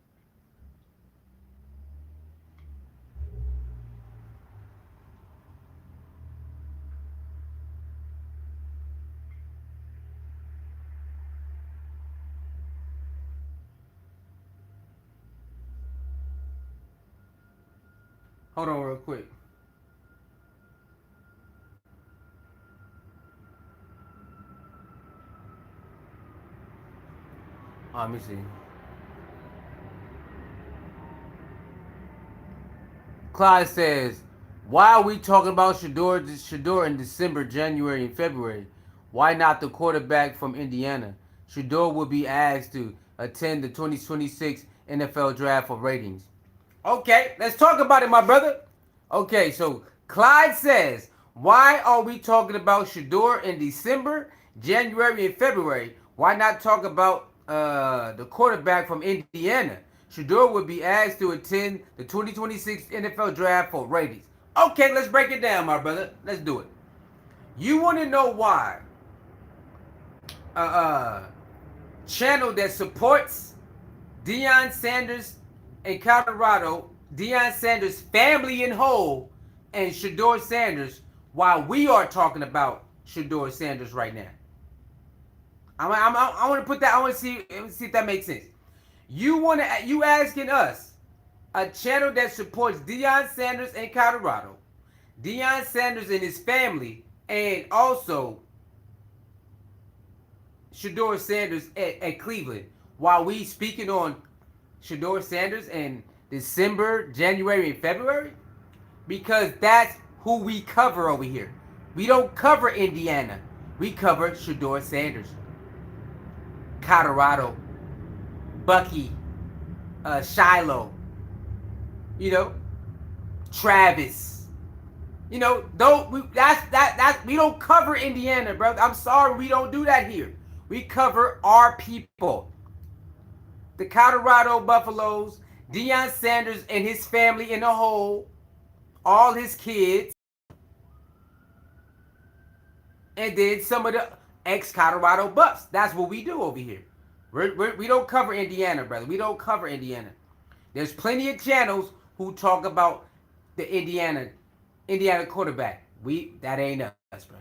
Hold on real quick. Let me see. Clyde says, why are we talking about Shedeur in December, January, and February? Why not the quarterback from Indiana? Shedeur will be asked to attend the 2026 NFL Draft for ratings. Okay, let's talk about it, my brother. Okay, so Clyde says, why are we talking about Shedeur in December, January, and February? Why not talk about the quarterback from Indiana? Shedeur would be asked to attend the 2026 NFL Draft for ratings. Okay, let's break it down, my brother. Let's do it. You want to know why channel that supports Deion Sanders in Colorado, Deion Sanders' family in whole, and Shedeur Sanders, while we are talking about Shedeur Sanders right now? I want to put that. I want to see if that makes sense. You asking us, a channel that supports Deion Sanders in Colorado, Deion Sanders and his family, and also Shedeur Sanders at Cleveland, while we speaking on Shedeur Sanders in December, January, and February? Because that's who we cover over here. We don't cover Indiana. We cover Shedeur Sanders. Colorado. Bucky. Shiloh. You know? Travis. You know, we don't cover Indiana, bro. I'm sorry, we don't do that here. We cover our people. The Colorado Buffaloes, Deion Sanders and his family in a whole, all his kids, and then some of the ex-Colorado Buffs. That's what we do over here. We don't cover Indiana, brother. We don't cover Indiana. There's plenty of channels who talk about the Indiana quarterback. That ain't us, bro.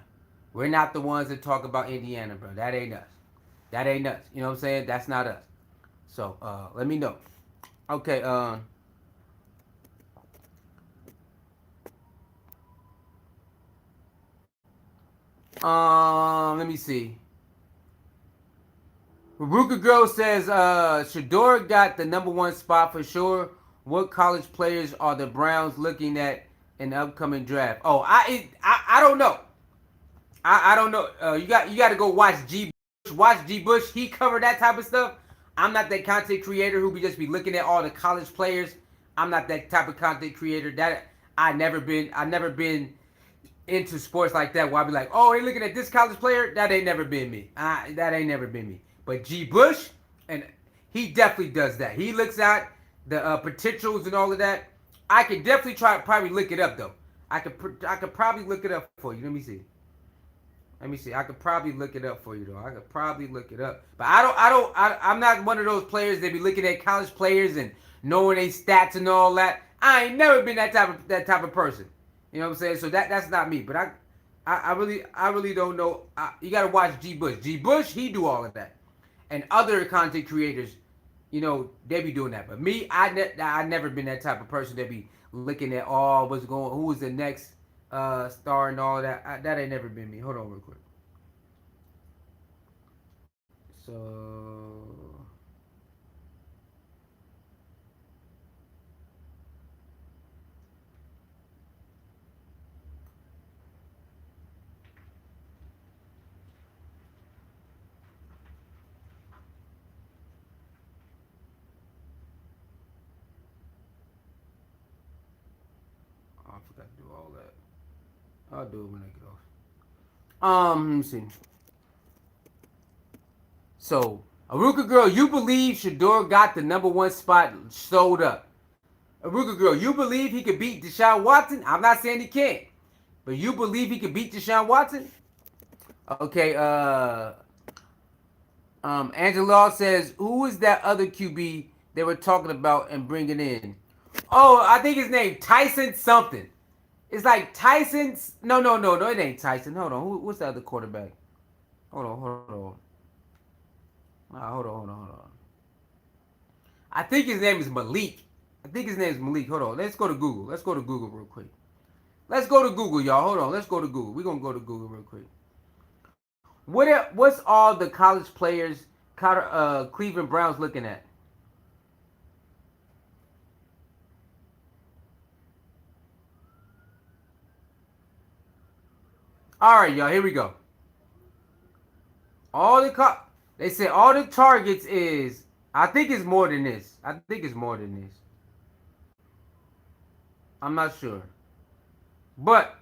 We're not the ones that talk about Indiana, bro. That ain't us. That ain't us. You know what I'm saying? That's not us. So let me know. Okay. Let me see. Ruka Girl says, Shador got the #1 spot for sure. What college players are the Browns looking at in the upcoming draft? Oh, I don't know. I don't know. You got to go watch G Bush. Watch G Bush. He covered that type of stuff. I'm not that content creator who be just be looking at all the college players. I'm not that type of content creator. That I never been into sports like that where I be like, oh, they looking at this college player. That ain't never been me. That ain't never been me. But G Bush, and he definitely does that. He looks at the potentials and all of that. I could definitely probably look it up though. I could probably look it up for you. Let me see. I could probably look it up for you though. I could probably look it up. But I'm not one of those players that be looking at college players and knowing their stats and all that. I ain't never been that type of person. You know what I'm saying? So that's not me. But I really don't know. You gotta watch G Bush. G Bush, he do all of that. And other content creators, you know, they be doing that. But me, I never been that type of person that be looking at what's going, who is the next star and all that. That ain't never been me. Hold on real quick. So I forgot to do all that. I'll do it when I get off. Let me see. So, Aruka Girl, you believe Shedeur got the #1 spot sold up. Aruka Girl, you believe he could beat Deshaun Watson? I'm not saying he can't. But you believe he could beat Deshaun Watson? Okay, Angela says, who is that other QB they were talking about and bringing in? Oh, I think his name Tyson something. It's like Tyson's. No, it ain't Tyson. Hold on. What's the other quarterback? Hold on. Hold on. I think his name is Malik. Hold on. Let's go to Google. Real quick. Let's go to Google, y'all. Hold on. Let's go to Google. We're going to go to Google real quick. What's all the college players Cleveland Browns looking at? All right, y'all. Here we go. They say all the targets is. I think it's more than this. I'm not sure, but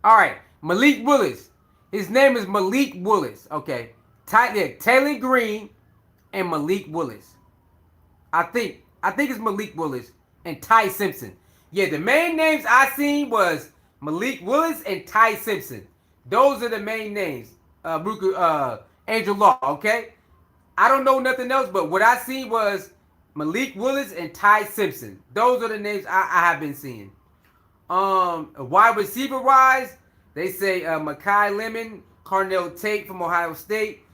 all right. Malik Willis. His name is Malik Willis. Okay. Taylor Green and Malik Willis. I think it's Malik Willis and Ty Simpson. Yeah, the main names I seen was Malik Willis and Ty Simpson. Those are the main names. Angel Law, okay? I don't know nothing else, but what I seen was Malik Willis and Ty Simpson. Those are the names I have been seeing. Wide receiver wise, they say Makai Lemon, Carnell Tate from Ohio State,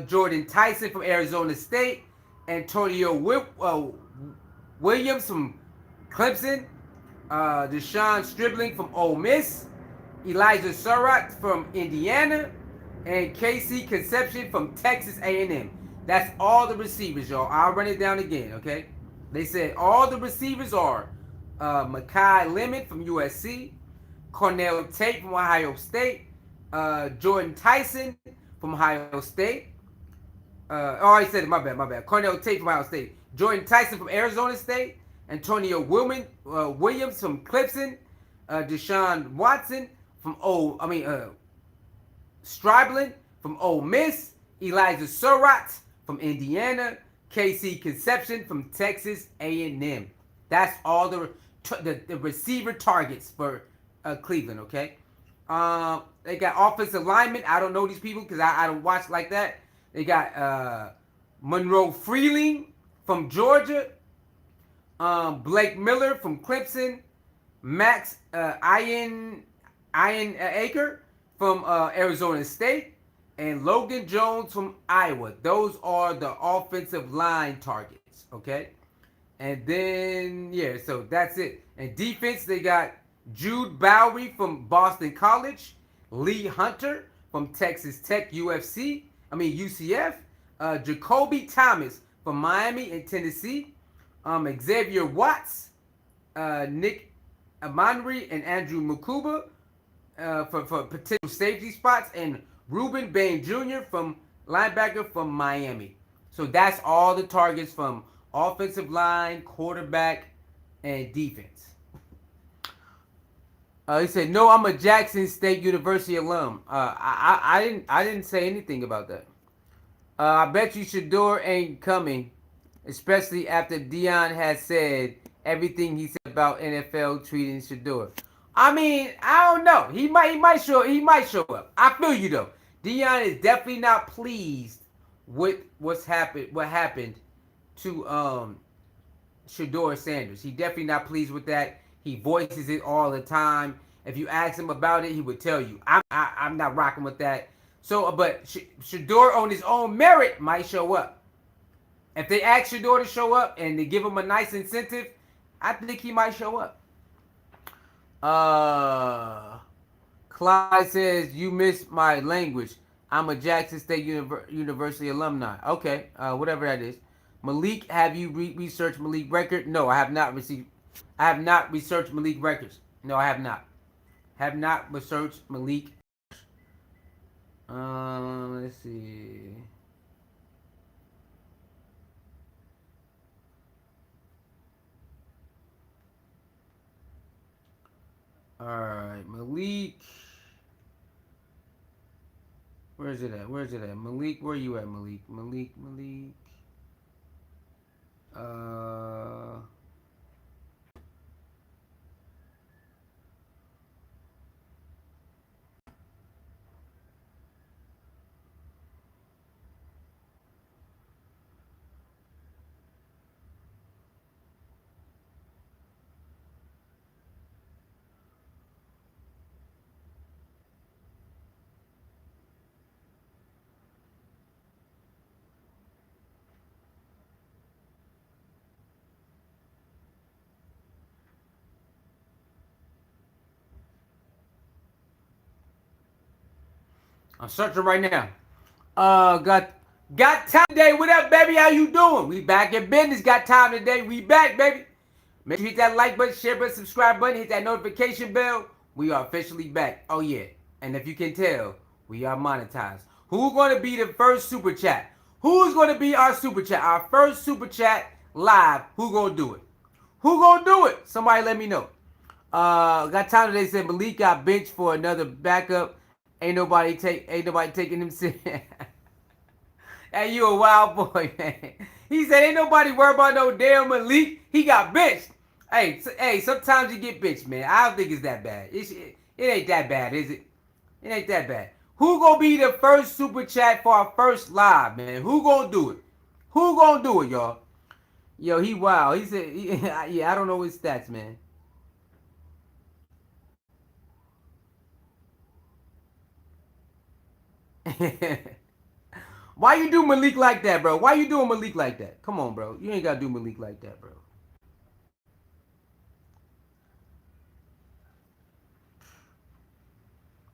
Jordan Tyson from Arizona State, Antonio Williams from Clemson, Deshaun Stribling from Ole Miss, Elijah Surratt from Indiana, and Casey Conception from Texas A&M. That's all the receivers, y'all. I'll run it down again, okay? They said all the receivers are Makai Lemon from USC, Cornell Tate from Ohio State, Jordan Tyson from Ohio State. I said it, my bad. Cornell Tate from Ohio State, Jordan Tyson from Arizona State, Antonio Williams from Clemson, Deshaun Watson from Stribling from Ole Miss, Elijah Surratt from Indiana, KC Conception from Texas A&M. That's all the receiver targets for Cleveland, okay? They got offensive linemen. I don't know these people because I don't watch like that. They got Monroe Freeling from Georgia. Blake Miller from Clemson. Max Acre from Arizona State. And Logan Jones from Iowa. Those are the offensive line targets, okay? And then, yeah, so that's it. And defense, they got Jude Bowery from Boston College. Lee Hunter from Texas Tech UCF. Jacoby Thomas from Miami and Tennessee. Xavier Watts, Nick Amanri, and Andrew Mukuba for potential safety spots. And Ruben Bain Jr. from linebacker from Miami. So that's all the targets from offensive line, quarterback, and defense. He said, "No, I'm a Jackson State University alum." I didn't say anything about that. I bet you Shedeur ain't coming, especially after Deion has said everything he said about NFL treating Shedeur. I mean, I don't know. He might show up. I feel you though. Deion is definitely not pleased with what happened to Shedeur Sanders. He definitely not pleased with that. He voices it all the time. If you ask him about it, he would tell you. I'm not rocking with that. So, but Shedeur on his own merit might show up. If they ask Shedeur to show up and they give him a nice incentive, I think he might show up. Clyde says, "You missed my language. I'm a Jackson State University alumni." Okay, whatever that is. Malik, have you researched Malik record? No, I have not researched Malik records. No, I have not. Have not researched Malik. Let's see. All right, Malik. Where is it at? Malik, where you at, Malik? Malik. I'm searching right now. Got time today. What up, baby? How you doing? We back in business. Got time today. We back, baby. Make sure you hit that like button, share button, subscribe button, hit that notification bell. We are officially back. Oh yeah. And if you can tell, we are monetized. Who's gonna be the first super chat? Who's gonna be our super chat? Our first super chat live. Who gonna do it? Who gonna do it? Somebody let me know. Got time today. Said Malik got benched for another backup. Ain't nobody taking him serious. Hey, you a wild boy, man. He said, ain't nobody worried about no damn Malik. He got benched. Hey, sometimes you get benched, man. I don't think it's that bad. It ain't that bad, is it? It ain't that bad. Who gonna be the first super chat for our first live, man? Who gonna do it? Who gonna do it, y'all? Yo, he wild. He said, yeah, I don't know his stats, man. Why you do Malik like that, bro? Why you doing Malik like that? Come on, bro. You ain't gotta do Malik like that, bro.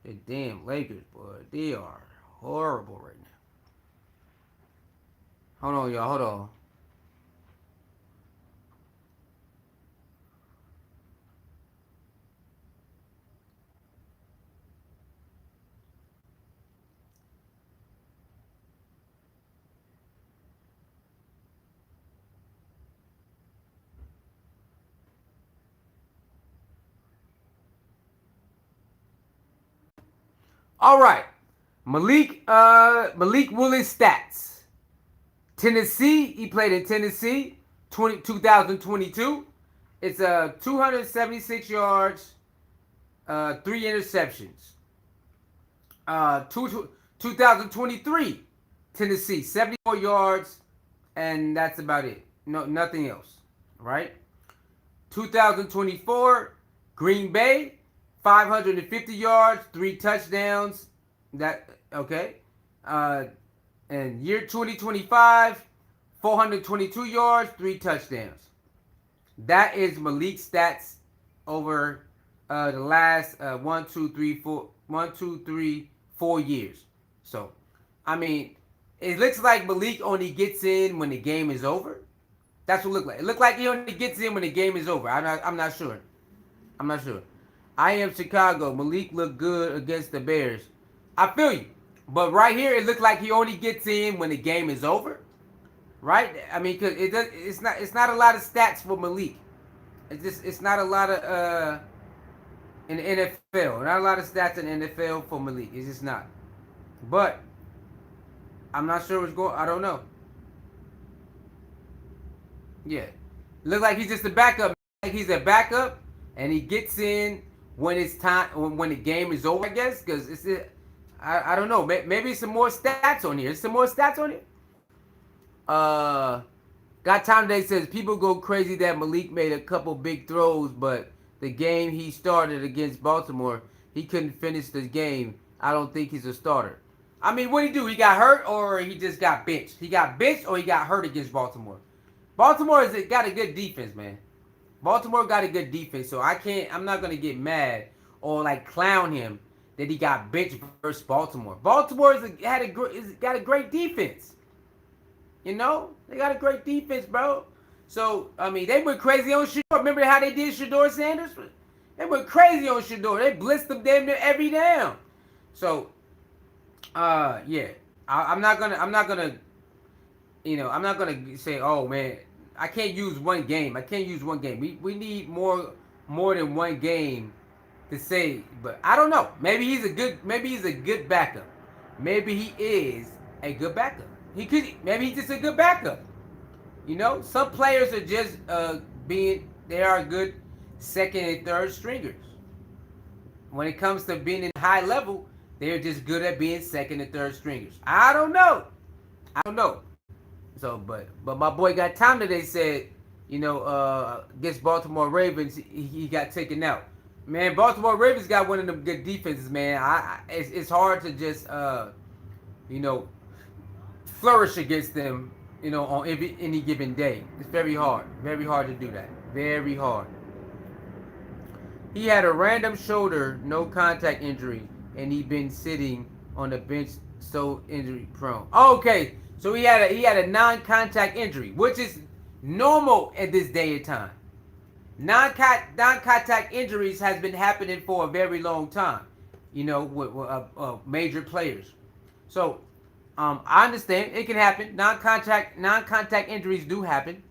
The damn Lakers, boy. They are horrible right now. Hold on, y'all. Hold on. All right, Malik Willis stats. Tennessee, he played in Tennessee, 2022. It's 276 yards, 3 interceptions. 2023, Tennessee, 74 yards, and that's about it. No, nothing else. Right? 2024, Green Bay, 550 yards, 3 touchdowns. That okay. And year 2025, 422 yards, 3 touchdowns. That is Malik's stats over the last 4 years. So, I mean, it looks like Malik only gets in when the game is over. That's what it looks like. It looks like he only gets in when the game is over. I'm not sure. I'm not sure. I am Chicago. Malik looked good against the Bears. I feel you. But right here, it looks like he only gets in when the game is over. Right? I mean, cause it's not a lot of stats for Malik. It's not a lot of in the NFL. Not a lot of stats in the NFL for Malik. It's just not. But I'm not sure what's going. I don't know. Yeah, look like he's just a backup. Like he's a backup, and he gets in when it's time, when the game is over. I guess because I don't know. Maybe some more stats on here. Some more stats on here. Got Time Today says people go crazy that Malik made a couple big throws, but the game he started against Baltimore, he couldn't finish the game. I don't think he's a starter. I mean, what did he do? He got hurt or he just got benched? He got benched or he got hurt against Baltimore. Baltimore got a good defense, man. Baltimore got a good defense, so I'm not gonna get mad or like clown him that he got benched versus Baltimore. Baltimore got a great defense. You know, they got a great defense, bro. So I mean, they went crazy on Shedeur. Remember how they did Shedeur Sanders? They went crazy on Shedeur. They blitzed them damn near every down. So, yeah, I'm not gonna, you know, I'm not gonna say, oh man, I can't use one game. I can't use one game. We need more than one game to say. But I don't know. Maybe he's a good backup. Maybe he is a good backup. Maybe he's just a good backup. You know, some players are just they are good second and third stringers. When it comes to being in high level, they're just good at being second and third stringers. I don't know. So, but my boy Got Time Today said, you know, against Baltimore Ravens, he got taken out. Man, Baltimore Ravens got one of them good defenses, man. It's hard to just, you know, flourish against them, you know, on any given day. It's very hard to do that. Very hard. He had a random shoulder, no contact injury, and he been sitting on the bench, so injury prone. Okay, so he had a non-contact injury, which is normal at this day and time. Non-contact injuries has been happening for a very long time, you know, with major players. So I understand it can happen. Non-contact injuries do happen.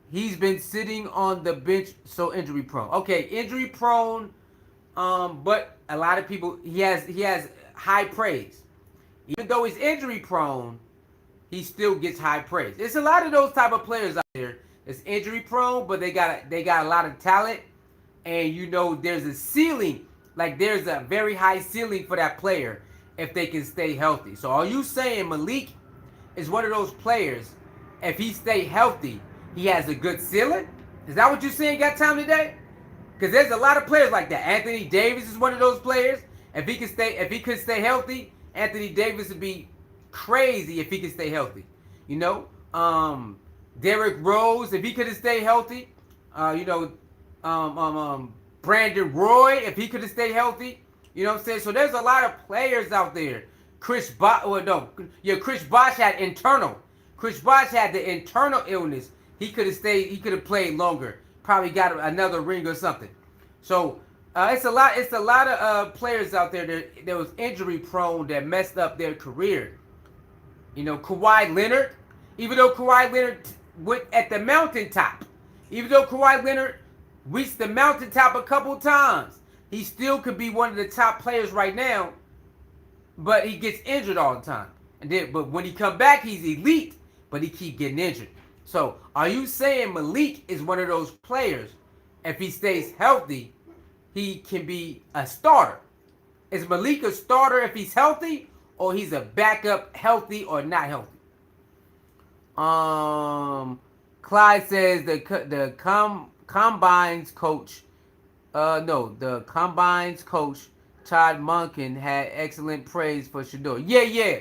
He's been sitting on the bench, so injury prone. Okay, injury prone. But a lot of people, he has high praise. Even though he's injury prone, he still gets high praise. There's a lot of those type of players out there that's injury prone, but they got a lot of talent, and you know there's a ceiling. Like there's a very high ceiling for that player if they can stay healthy. So are you saying Malik is one of those players? If he stay healthy, he has a good ceiling? Is that what you're saying? Got Time Today? Because there's a lot of players like that. Anthony Davis is one of those players. If he could stay healthy, Anthony Davis would be crazy if he could stay healthy. You know, Derrick Rose, if he could have stayed healthy. You know, Brandon Roy, if he could have stayed healthy. You know what I'm saying? So there's a lot of players out there. Chris Bosh had internal. Chris Bosh had the internal illness. He could have stayed. He could have played longer. Probably got another ring or something. So it's a lot of players out there that was injury prone that messed up their career. You know, Kawhi Leonard, even though Kawhi Leonard went at the mountaintop, even though Kawhi Leonard reached the mountaintop a couple times, he still could be one of the top players right now, but he gets injured all the time. But when he come back, he's elite, but he keep getting injured. So are you saying Malik is one of those players, if he stays healthy, he can be a starter? Is Malik a starter if he's healthy, or he's a backup healthy or not healthy? Clyde says the combines coach. The combines coach Todd Monkin had excellent praise for Shedeur. Yeah.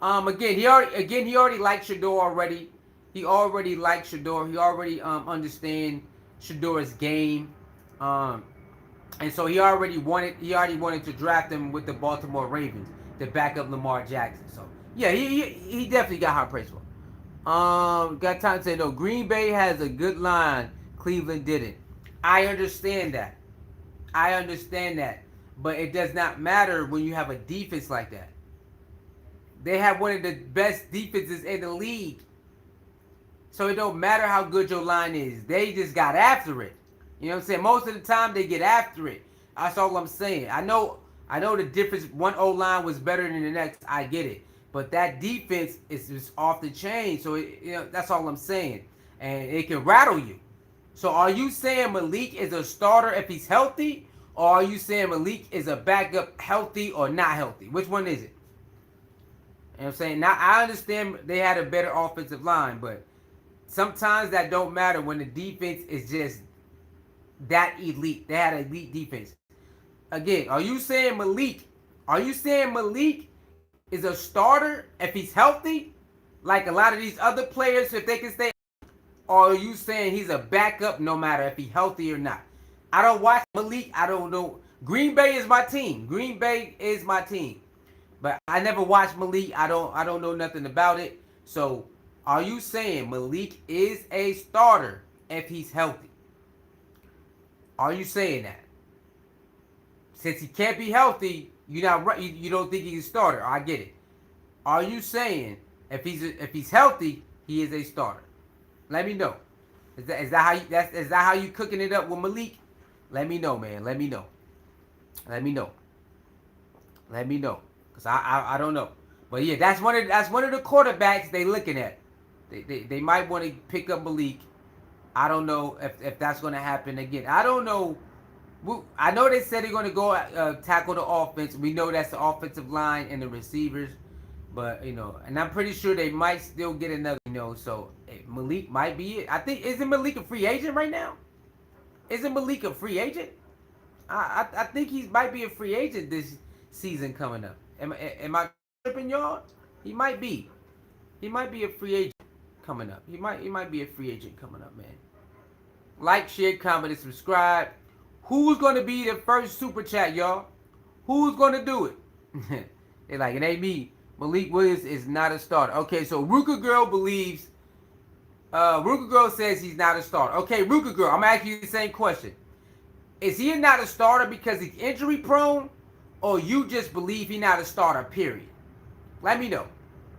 Again, he already liked Shedeur already. He already liked Shedeur. He already understand Shedeur's game. And so he already wanted to draft him with the Baltimore Ravens to back up Lamar Jackson. So yeah, he definitely got high praise for him. Got time to say no. Green Bay has a good line. Cleveland didn't. I understand that. But it does not matter when you have a defense like that. They have one of the best defenses in the league. So it don't matter how good your line is. They just got after it. You know what I'm saying? Most of the time they get after it. That's all I'm saying. I know the difference. One O-line was better than the next. I get it. But that defense is just off the chain. So that's all I'm saying. And it can rattle you. So are you saying Malik is a starter if he's healthy? Or are you saying Malik is a backup healthy or not healthy? Which one is it? You know what I'm saying? Now, I understand they had a better offensive line, but sometimes that don't matter when the defense is just that elite. They had an elite defense. Again, are you saying Malik is a starter if he's healthy? Like a lot of these other players, if they can stay? Or are you saying he's a backup no matter if he's healthy or not? I don't watch Malik. I don't know. Green Bay is my team. But I never watched Malik. I don't know nothing about it. So are you saying Malik is a starter if he's healthy? Are you saying that? Since he can't be healthy, you don't think he's a starter. I get it. Are you saying if he's healthy, he is a starter? Let me know. Is that how you cooking it up with Malik? Let me know, man. Let me know. Cause I don't know. But yeah, that's one of the quarterbacks they looking at. They might want to pick up Malik. I don't know if that's going to happen again. I don't know. I know they said they're going to go tackle the offense. We know that's the offensive line and the receivers. But, and I'm pretty sure they might still get another, so Malik might be it. I think, isn't Malik a free agent right now? Isn't Malik a free agent? I think he might be a free agent this season coming up. Am I tripping, y'all? He might be. He might be a free agent coming up. He might be a free agent coming up, man. Like, share, comment, and subscribe. Who's going to be the first super chat, y'all? Who's going to do it? They're like, it ain't me. Malik Willis is not a starter. Okay, so Ruka Girl believes. Ruka Girl says he's not a starter. Okay, Ruka Girl, I'm going to ask you the same question. Is he not a starter because he's injury prone? Or you just believe he's not a starter, period? Let me know.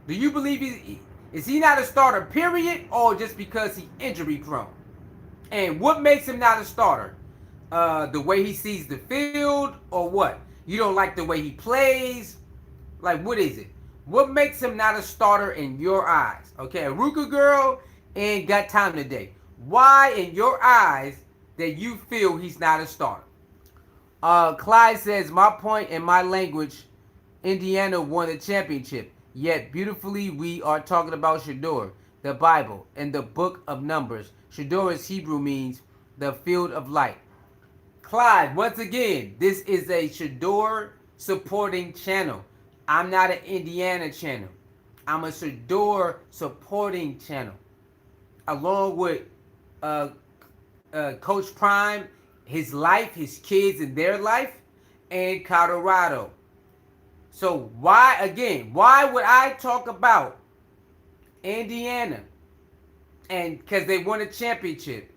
Do you believe is he not a starter, period? Or just because he's injury prone? And what makes him not a starter? The way he sees the field or what? You don't like the way he plays? Like, what is it? What makes him not a starter in your eyes? Okay, Ruka Girl ain't got time today. Why in your eyes that you feel he's not a starter? Clyde says, my point in my language, Indiana won the championship. Yet beautifully we are talking about Shedeur, the Bible, and the book of Numbers. Shedeur in Hebrew means the field of light. Clyde, once again, this is a Shedeur supporting channel. I'm not an Indiana channel. I'm a Shedeur supporting channel. Along with Coach Prime, his life, his kids and their life, and Colorado. So why would I talk about Indiana? And because they won a championship.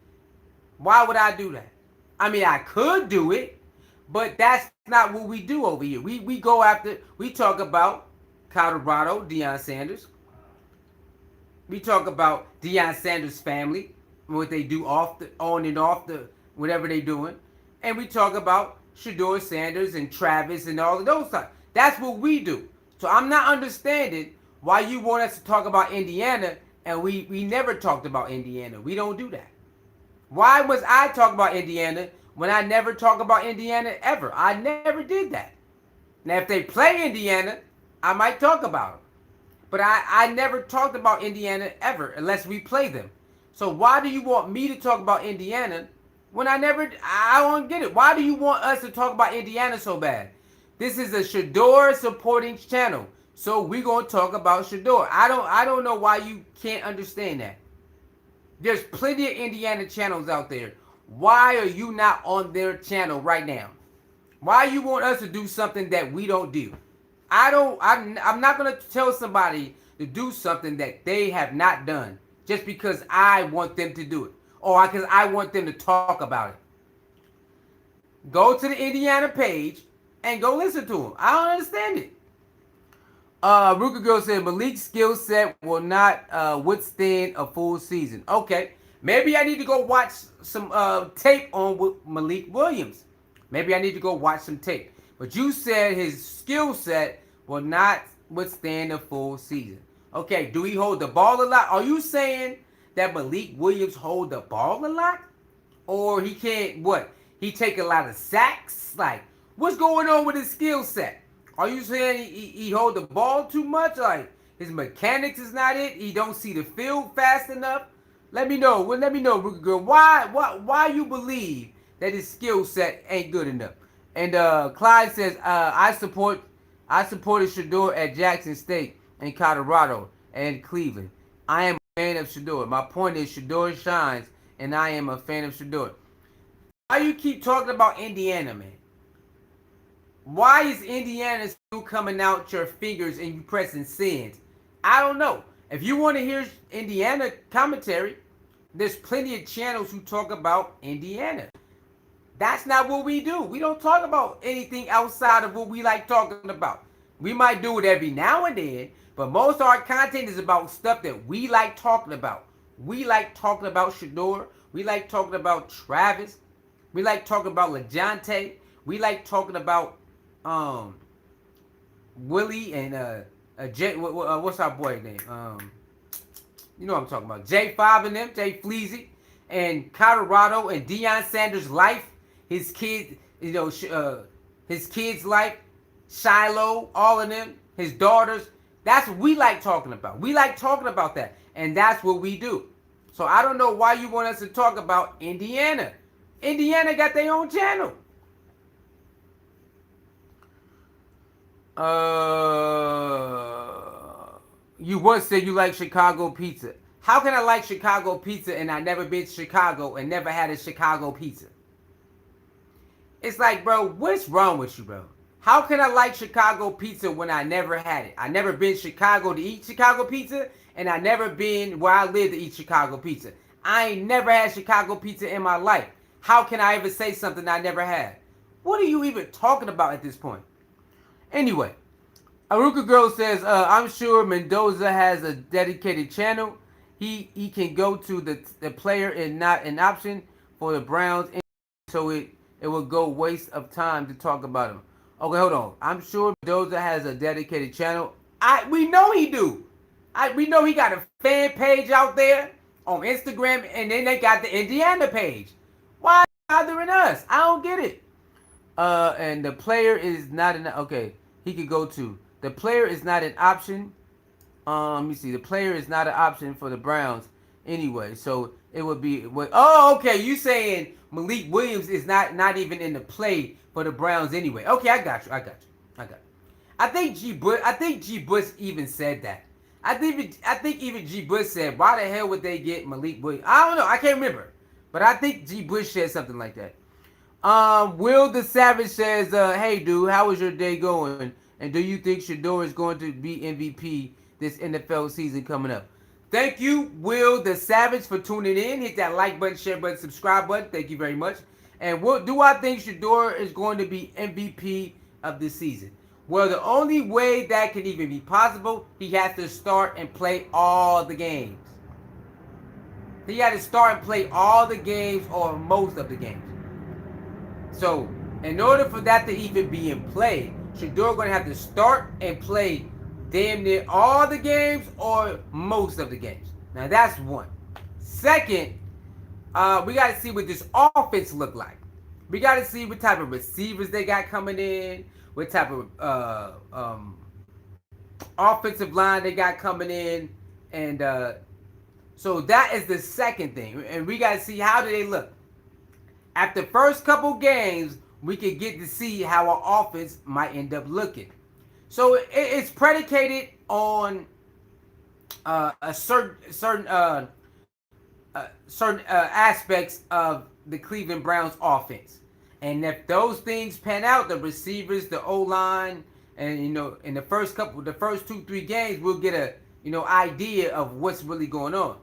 Why would I do that? I mean, I could do it, but that's not what we do over here. We talk about Colorado, Deion Sanders. We talk about Deion Sanders' family, what they do on and off the whatever they doing. And we talk about Shedeur Sanders and Travis and all of those stuff. That's what we do. So I'm not understanding why you want us to talk about Indiana and we never talked about Indiana. We don't do that. Why must I talk about Indiana when I never talk about Indiana ever? I never did that. Now, if they play Indiana, I might talk about them. But I never talked about Indiana ever unless we play them. So why do you want me to talk about Indiana when I don't get it. Why do you want us to talk about Indiana so bad? This is a Shador supporting channel. So we're going to talk about Shedeur. I don't know why you can't understand that. There's plenty of Indiana channels out there. Why are you not on their channel right now? Why you want us to do something that we don't do? I'm not going to tell somebody to do something that they have not done just because I want them to do it or because I want them to talk about it. Go to the Indiana page and go listen to them. I don't understand it. Ruka Girl said Malik's skill set will not withstand a full season. Okay, maybe I need to go watch some tape on Malik Williams. Maybe I need to go watch some tape. But you said his skill set will not withstand a full season. Okay, do he hold the ball a lot? Are you saying that Malik Williams hold the ball a lot? Or he can't, what? He take a lot of sacks? Like, what's going on with his skill set? Are you saying he hold the ball too much? Like, his mechanics is not it? He don't see the field fast enough? Let me know. Well, let me know, Ruka Girl. Why you believe that his skill set ain't good enough? And Clyde says, I supported Shador at Jackson State in Colorado and Cleveland. I am a fan of Shador. My point is Shador shines, and I am a fan of Shador. Why you keep talking about Indiana, man? Why is Indiana still coming out your fingers and you pressing send? I don't know. If you want to hear Indiana commentary, there's plenty of channels who talk about Indiana. That's not what we do. We don't talk about anything outside of what we like talking about. We might do it every now and then, but most of our content is about stuff that we like talking about. We like talking about Shador. We like talking about Travis. We like talking about LeJontay. We like talking about Willie and Jay. What's our boy name? You know what I'm talking about. J5 and them, Jay Fleazy, and Colorado and Deion Sanders' life, his kid, his kid's life, Shiloh, all of them, his daughters. That's what we like talking about. We like talking about that, and that's what we do. So I don't know why you want us to talk about Indiana. Indiana got their own channel. You once said you like Chicago pizza. How can I like Chicago pizza and I never been to Chicago and never had a Chicago pizza? It's like, bro, what's wrong with you, bro? How can I like Chicago pizza when I never had it? I never been to Chicago to eat Chicago pizza, and I never been where I live to eat Chicago pizza. I ain't never had Chicago pizza in my life. How can I ever say something I never had? What are you even talking about at this point? Anyway, Aruka Girl says, I'm sure Mendoza has a dedicated channel. He can go to the player and not an option for the Browns, so it will go waste of time to talk about him. Okay, hold on. I'm sure Mendoza has a dedicated channel. We know he do. We know he got a fan page out there on Instagram, and then they got the Indiana page. Why bothering us? I don't get it. And the player is not an okay. He could go to the player is not an option. Let me see. The player is not an option for the Browns anyway. So it would be. Oh, okay. You saying Malik Williams is not even in the play for the Browns anyway? Okay, I got you. I think G. Bush even said that. I think even G. Bush said, "Why the hell would they get Malik Williams?" I don't know. I can't remember, but I think G. Bush said something like that. Will the Savage says, "Hey, dude, how is your day going? And do you think Shador is going to be MVP this NFL season coming up?" Thank you, Will the Savage, for tuning in. Hit that like button, share button, subscribe button. Thank you very much. And do I think Shador is going to be MVP of this season? Well, the only way that can even be possible, he has to start and play all the games. He had to start and play all the games or most of the games. So, in order for that to even be in play, Shador going to have to start and play damn near all the games or most of the games. Now, that's one. Second, we got to see what this offense look like. We got to see what type of receivers they got coming in, what type of offensive line they got coming in, and so that is the second thing. And we got to see how do they look. After the first couple games, we can get to see how our offense might end up looking. So it's predicated on a certain aspects of the Cleveland Browns offense. And if those things pan out, the receivers, the O-line, and in the first 2-3 games, we'll get a idea of what's really going on.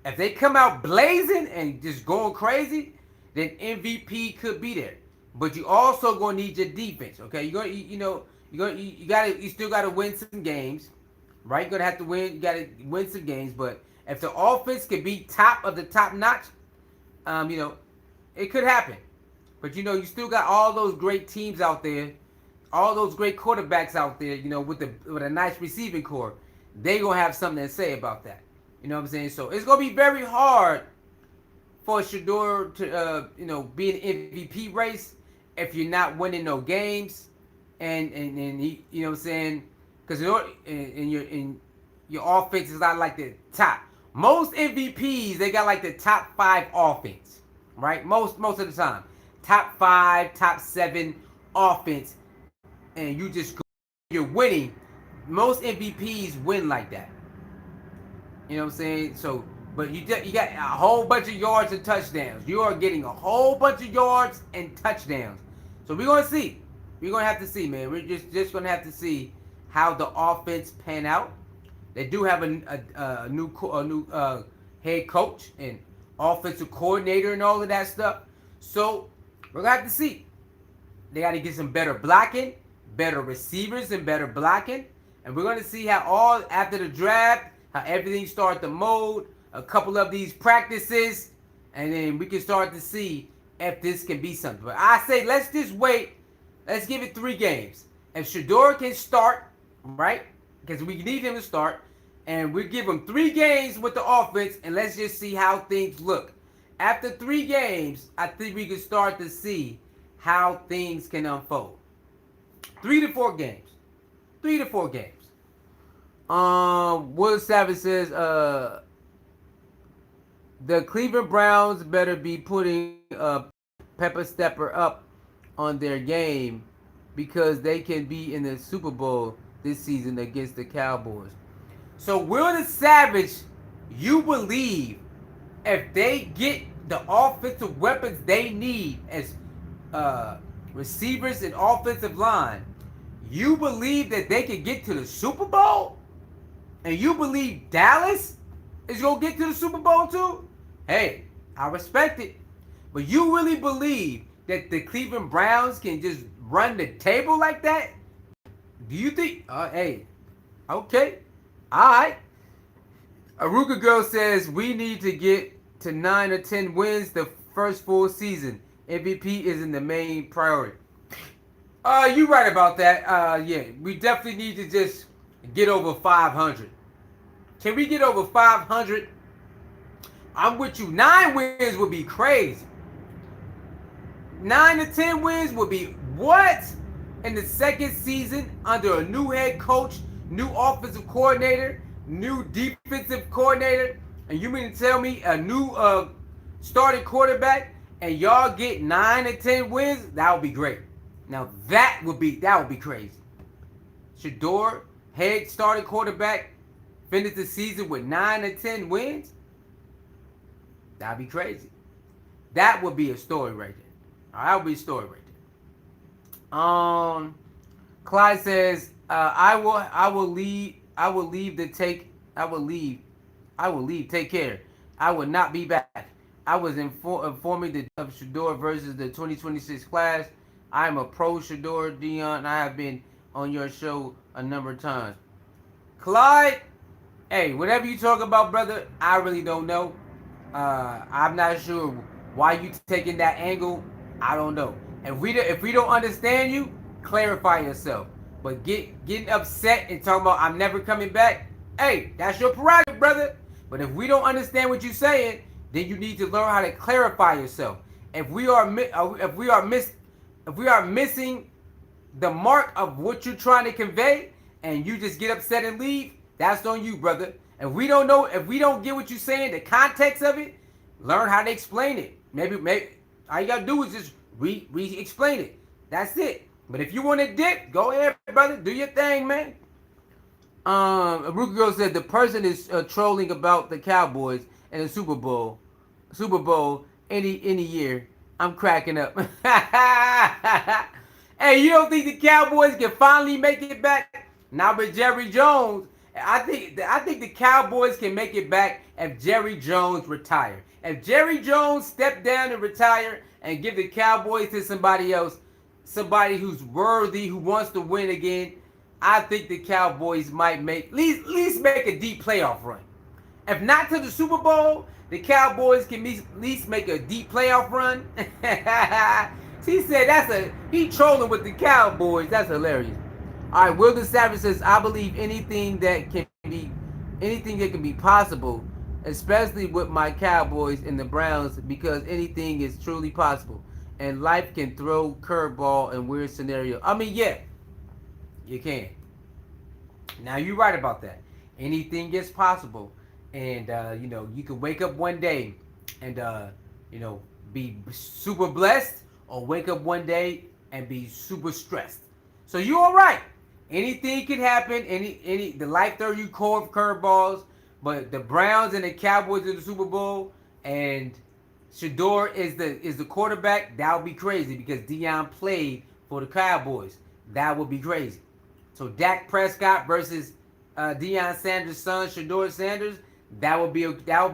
If they come out blazing and just going crazy, then MVP could be there. But you also gonna need your defense. Okay, you still gotta win some games, right? You're gonna have to win. You gotta win some games. But if the offense can be top of the top notch, it could happen. But you still got all those great teams out there, all those great quarterbacks out there, with a nice receiving core. They gonna have something to say about that. You know what I'm saying? So it's gonna be very hard for Shedeur to be in MVP race if you're not winning no games, and he, you know what I'm saying? Because your offense is not like the top. Most MVPs, they got like the top 5 offense, right? Most of the time, top 5, top 7 offense, and you're winning. Most MVPs win like that. You know what I'm saying? So, but you got a whole bunch of yards and touchdowns. You are getting a whole bunch of yards and touchdowns. So we're gonna see. We're gonna have to see, man. We're just gonna have to see how the offense pan out. They do have a new head coach and offensive coordinator and all of that stuff. So we're gonna have to see. They got to get some better blocking, better receivers, and better blocking. And we're gonna see how after the draft, how everything starts to mold. A couple of these practices, and then we can start to see if this can be something. But I say let's just wait. Let's give it 3 games. If Shedeur can start, right? Because we need him to start, and we give him 3 games with the offense, and let's just see how things look. After 3 games, I think we can start to see how things can unfold. 3 to 4 games. 3 to 4 games. Will Savage says, the Cleveland Browns better be putting Pepper Stepper up on their game because they can be in the Super Bowl this season against the Cowboys. So Will the Savage, you believe if they get the offensive weapons they need as receivers and offensive line, you believe that they can get to the Super Bowl? And you believe Dallas is going to get to the Super Bowl too? Hey, I respect it. But you really believe that the Cleveland Browns can just run the table like that? Do you think? Hey, okay. All right. Aruka Girl says, we need to get to 9 or 10 wins the first full season. MVP isn't the main priority. You're right about that. Yeah, we definitely need to just get over 500. Can we get over 500? I'm with you. 9 wins would be crazy. 9 to 10 wins would be what? In the second season under a new head coach, new offensive coordinator, new defensive coordinator, and you mean to tell me a new starting quarterback and y'all get 9 to 10 wins? That would be great. Now that would be crazy. Shador, head starting quarterback, finish the season with 9 to 10 wins? That'd be crazy. That would be a story right there. That would be a story right there. Clyde says, I will leave. Take care. I will not be back. I was informing of Shador versus the 2026 class. I am a pro Shador, Dion. I have been on your show a number of times. Clyde, hey, whatever you talk about, brother, I really don't know. I'm not sure why you taking that angle. I don't know. If we don't understand you, clarify yourself. But getting upset and talking about I'm never coming back, hey, that's your prerogative, brother. But if we don't understand what you're saying, then you need to learn how to clarify yourself. If we are missing the mark of what you're trying to convey, and you just get upset and leave, that's on you, brother. If we don't know, if we don't get what you're saying, the context of it, learn how to explain it. Maybe all you gotta do is just re-explain it. That's it. But if you want to dip, go ahead, brother. Do your thing, man. Rookie Girl said the person is trolling about the Cowboys and the Super Bowl any year. I'm cracking up. Hey, you don't think the Cowboys can finally make it back? Now, but Jerry Jones, I think the Cowboys can make it back if Jerry Jones retire. If Jerry Jones step down and retire and give the Cowboys to somebody else, somebody who's worthy, who wants to win again, I think the Cowboys might make at least make a deep playoff run. If not to the Super Bowl, the Cowboys can at least make a deep playoff run. He said he trolling with the Cowboys. That's hilarious. All right, Wilder Savage says, I believe anything that can be possible, especially with my Cowboys and the Browns, because anything is truly possible. And life can throw curveball in weird scenario. I mean, yeah, you can. Now, you're right about that. Anything is possible. And, you can wake up one day and, be super blessed, or wake up one day and be super stressed. So you're all right. Anything can happen. The life throw you curveballs. But the Browns and the Cowboys in the Super Bowl, and Shedeur is the quarterback, that would be crazy, because Deion played for the Cowboys. That would be crazy. So Dak Prescott versus Deion Sanders' son, Shedeur Sanders, that would be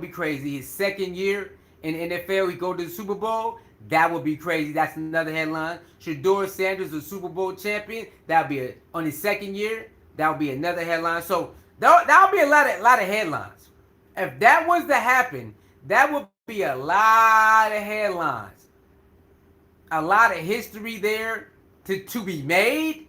crazy. His second year in the NFL, he go to the Super Bowl. That would be crazy. That's another headline. Shedeur Sanders, the Super Bowl champion. That would be on his second year. That would be another headline. So that would be a lot of headlines. If that was to happen, that would be a lot of headlines. A lot of history there to be made.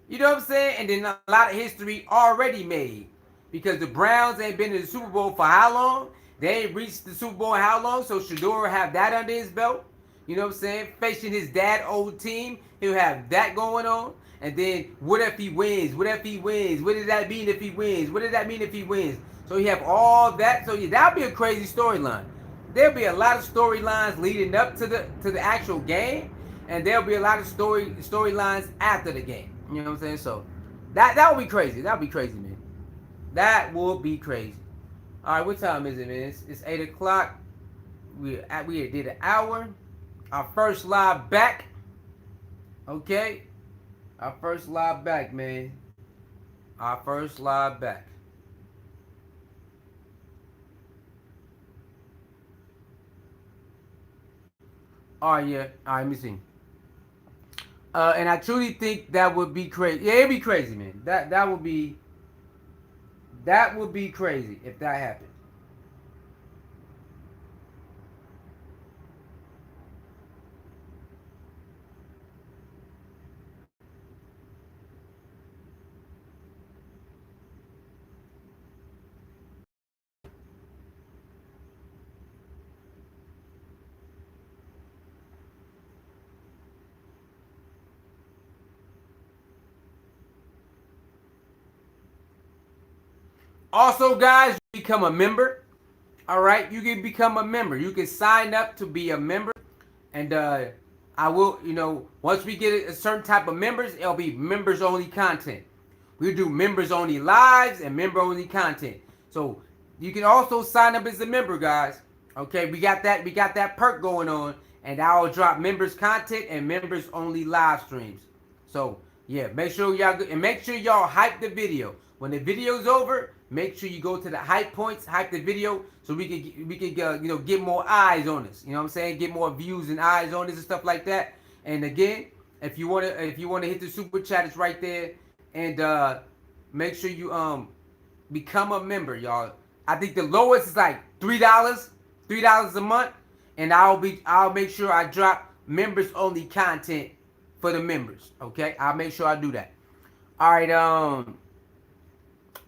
You know what I'm saying? And then a lot of history already made. Because the Browns ain't been in the Super Bowl for how long? They ain't reached the Super Bowl in how long? So Shedeur will have that under his belt. You know what I'm saying? Facing his dad's old team, he'll have that going on. And then, what if he wins? What if he wins? What does that mean if he wins? What does that mean if he wins? So you have all that. So yeah, that'll be a crazy storyline. There'll be a lot of storylines leading up to the actual game, and there'll be a lot of storylines after the game. You know what I'm saying? So that would be crazy. That would be crazy, man. That will be crazy. All right, what time is it, man? It's 8 o'clock. We did an hour. Our first live back. Okay. Our first live back, man. Our first live back. All right, yeah. All right, let me see. And I truly think that would be crazy. Yeah, it'd be crazy, man. That would be crazy if that happened. Also, guys, you become a member. All right, you can become a member. You can sign up to be a member, and I will, once we get a certain type of members, it'll be members only content. We do members only lives and member only content. So you can also sign up as a member, guys. Okay, we got that perk going on, and I will drop members content and members only live streams. So yeah, make sure y'all hype the video. When the video's over, make sure you go to the hype points, hype the video, so we can get more eyes on us. You know what I'm saying? Get more views and eyes on this and stuff like that. And again, if you wanna hit the super chat, it's right there. And make sure you become a member, y'all. I think the lowest is like $3 a month, and I'll make sure I drop members only content for the members. Okay, I'll make sure I do that. All right,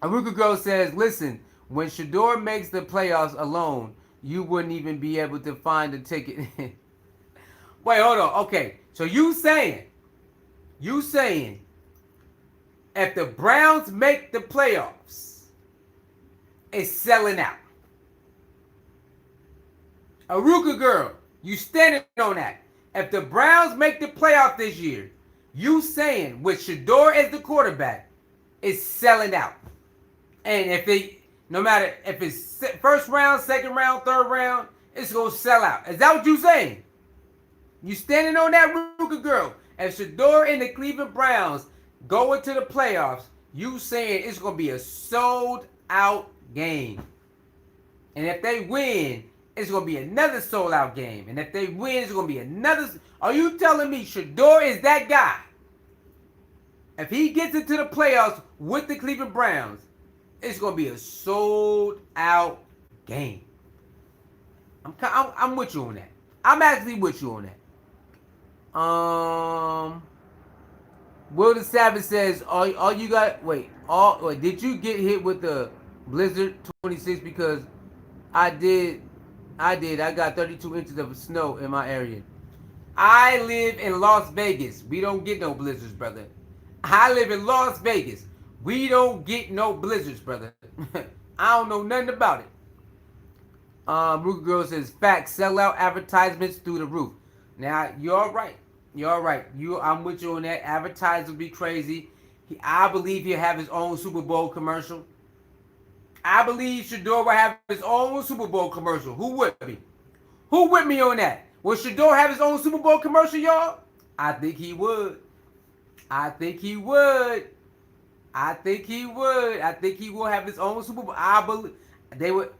Aruka Girl says, listen, when Shador makes the playoffs alone, you wouldn't even be able to find a ticket. Wait, hold on. Okay, so you saying if the Browns make the playoffs, it's selling out. Aruka girl, you standing on that. If the Browns make the playoff this year, you saying with Shedeur as the quarterback, it's selling out. And if they, no matter if it's first round, second round, third round, it's going to sell out. Is that what you saying? You standing on that, Ruka girl? If Shedeur and the Cleveland Browns go into the playoffs, you saying it's going to be a sold out game. And if they win, it's going to be another sold out game. And if they win, it's going to be another. Are you telling me Shedeur is that guy? If he gets into the playoffs with the Cleveland Browns, it's going to be a sold out game. I'm with you on that. I'm actually with you on that. Will the Savage says, all you got, wait, did you get hit with the Blizzard 26? Because I did. I got 32 inches of snow in my area. I live in Las Vegas. We don't get no blizzards, brother. I live in Las Vegas. We don't get no blizzards, brother. I don't know nothing about it. Ruka Girl says, facts, sell out advertisements through the roof. Now, you're right. You're right. I'm with you on that. Advertising will be crazy. I believe he'll have his own Super Bowl commercial. I believe Shedeur will have his own Super Bowl commercial. Who would be? Who with me on that? Will Shedeur have his own Super Bowl commercial, y'all? I think he would. I think he would. I think he would. I think he will have his own Super Bowl. I believe they would.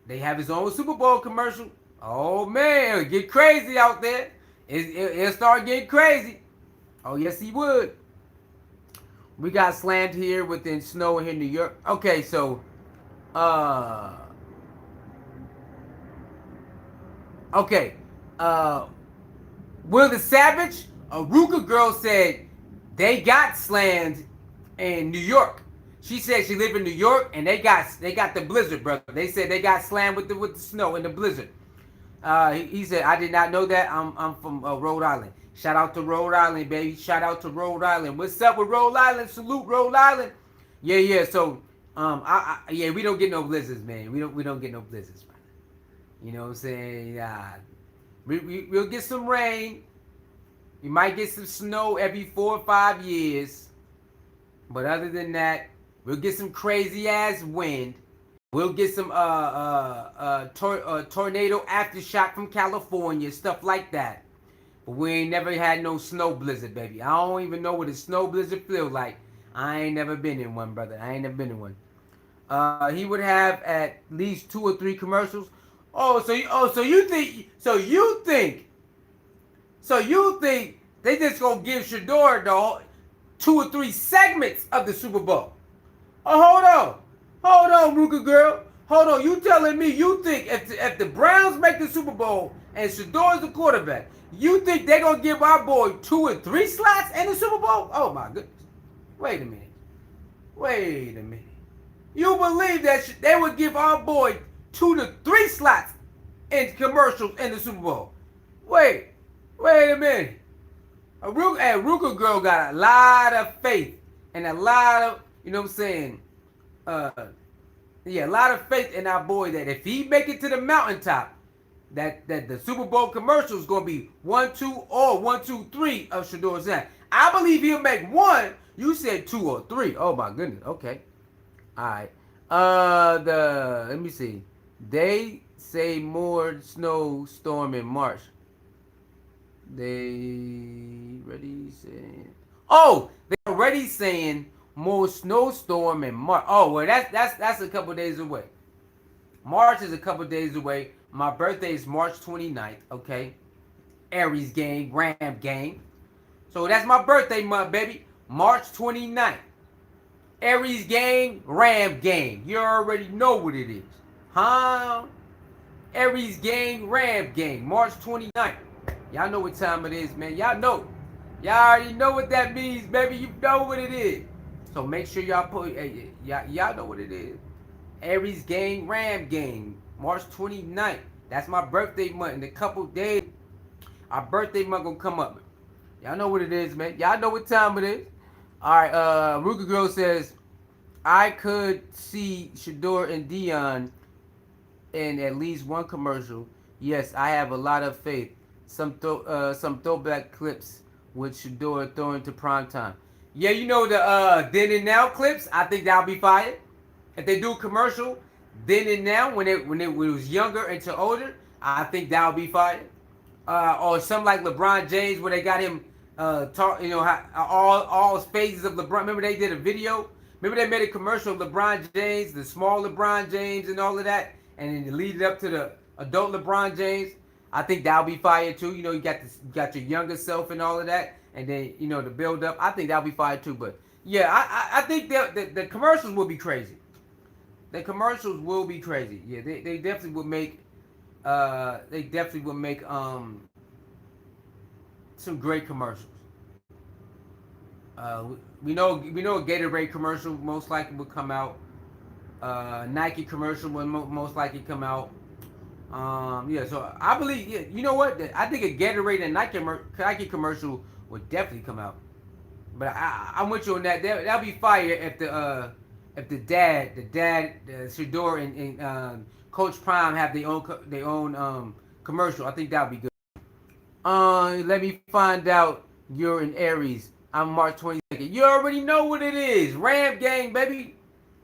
They have his own Super Bowl commercial. Oh man, it'll get crazy out there. It'll start getting crazy. Oh yes, he would. We got slammed here within snow here in New York. Okay, so Will the Savage, Ruka Girl said they got slammed in New York. She said she lived in New York and they got the blizzard, brother. They said they got slammed with the snow and the blizzard. He said, I did not know that. I'm from Rhode Island. Shout out to Rhode Island, baby. Shout out to Rhode Island. What's up with Rhode Island? Salute Rhode Island. Yeah. So we don't get no blizzards, man. We don't get no blizzards, brother. You know what I'm saying? We'll get some rain. You might get some snow every 4 or 5 years. But other than that, we'll get some crazy ass wind. We'll get some tornado aftershock from California, stuff like that. But we ain't never had no snow blizzard, baby. I don't even know what a snow blizzard feel like. I ain't never been in one, brother. I ain't never been in one. He would have at least 2 or 3 commercials. So you think they just gonna give Shedeur the 2 or 3 segments of the Super Bowl? Oh, hold on, Ruka Girl. Hold on. You telling me you think if the Browns make the Super Bowl and Shedeur is the quarterback, you think they're going to give our boy 2 or 3 slots in the Super Bowl? Oh, my goodness. Wait a minute. You believe that they would give our boy 2 to 3 slots in commercials in the Super Bowl? Wait a minute. Ruka Girl got a lot of faith and a lot of, you know what I'm saying, a lot of faith in our boy that if he make it to the mountaintop, that the Super Bowl commercial is going to be 1, 2, or 1, 2, 3 of Shadeur's end. I believe he'll make 1. You said 2 or 3. Oh my goodness. Okay. All right. Let me see. They say more snowstorm in March. They already saying. Oh, they're already saying more snowstorm in March. Oh, well, that's a couple days away. March is a couple days away. My birthday is March 29th, okay? Aries gang, Ram gang. So that's my birthday month, baby. March 29th. Aries gang, Ram gang. You already know what it is. Huh? Aries gang, Ram gang. March 29th. Y'all know what time it is, man. Y'all know. Y'all already know what that means, baby. You know what it is. So make sure y'all put, y'all know what it is. Aries gang, Ram gang. March 29th. That's my birthday month. In a couple days, our birthday month gonna come up. Y'all know what it is, man. Y'all know what time it is. All right. Ruka Girl says, I could see Shador and Dion in at least one commercial. Yes, I have a lot of faith. Some throwback clips with Shador throwing to prime time. Yeah, you know the then and now clips. I think that'll be fire. If they do a commercial, then and now when it was younger into older, I think that'll be fire. Or something like LeBron James where they got him talk. You know how all phases of LeBron. Remember they did a video. Remember they made a commercial of LeBron James, the small LeBron James, and all of that, and then lead it up to the adult LeBron James. I think that'll be fire too. You know, you got your younger self and all of that, and then you know the build up. I think that'll be fire too. But yeah, I think the commercials will be crazy. The commercials will be crazy. Yeah, they definitely will make. They definitely will make some great commercials. We know a Gatorade commercial most likely will come out. Nike commercial will most likely come out. Yeah, so I believe. Yeah, you know what? I think a Gatorade and Nike commercial would definitely come out. But I'm with you on that. That'll be fire if the dad, Shedeur and Coach Prime have their own commercial. I think that'll be good. Let me find out you're in Aries. I'm March 22nd. You already know what it is. Ram gang, baby.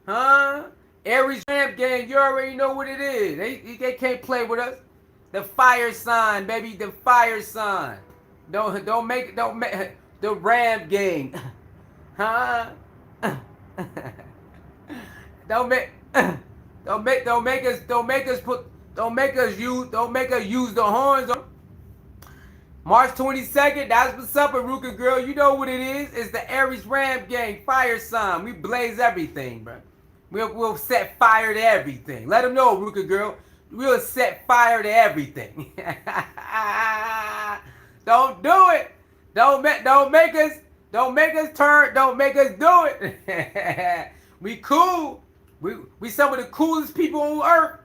Huh? Aries Ram gang, you already know what it is. They can't play with us. The fire sign, baby. The fire sign. Don't make the Ram gang. Huh? Don't make us use the horns on. March 22nd, that's what's up with Ruka Girl. You know what it is. It's the Aries Ram gang fire sign. We blaze everything, bro. We'll set fire to everything. Let them know, Ruka Girl. We'll set fire to everything. Don't do it. Don't make us turn. Don't make us do it. We cool. We some of the coolest people on earth.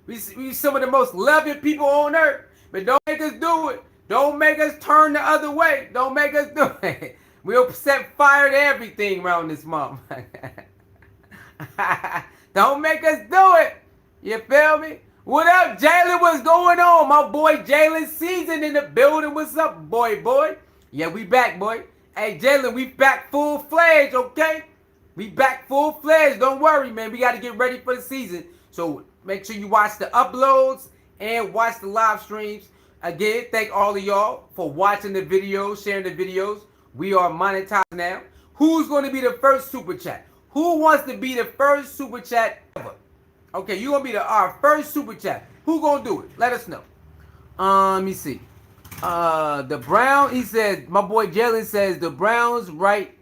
We some of the most loving people on earth. But don't make us do it. Don't make us turn the other way. Don't make us do it. We'll set fire to everything around this month. Don't make us do it. You feel me? What up, Jalen? What's going on? My boy Jalen Season in the building. What's up, boy? Yeah, we back, boy. Hey, Jalen, we back full-fledged, okay? We back full-fledged. Don't worry, man. We got to get ready for the season. So make sure you watch the uploads and watch the live streams. Again, thank all of y'all for watching the videos, sharing the videos. We are monetized now. Who's going to be the first super chat? Who wants to be the first super chat ever? Okay, you going to be our first super chat. Who going to do it? Let us know. Let me see. The Brown, he said, my boy Jalen says the Browns might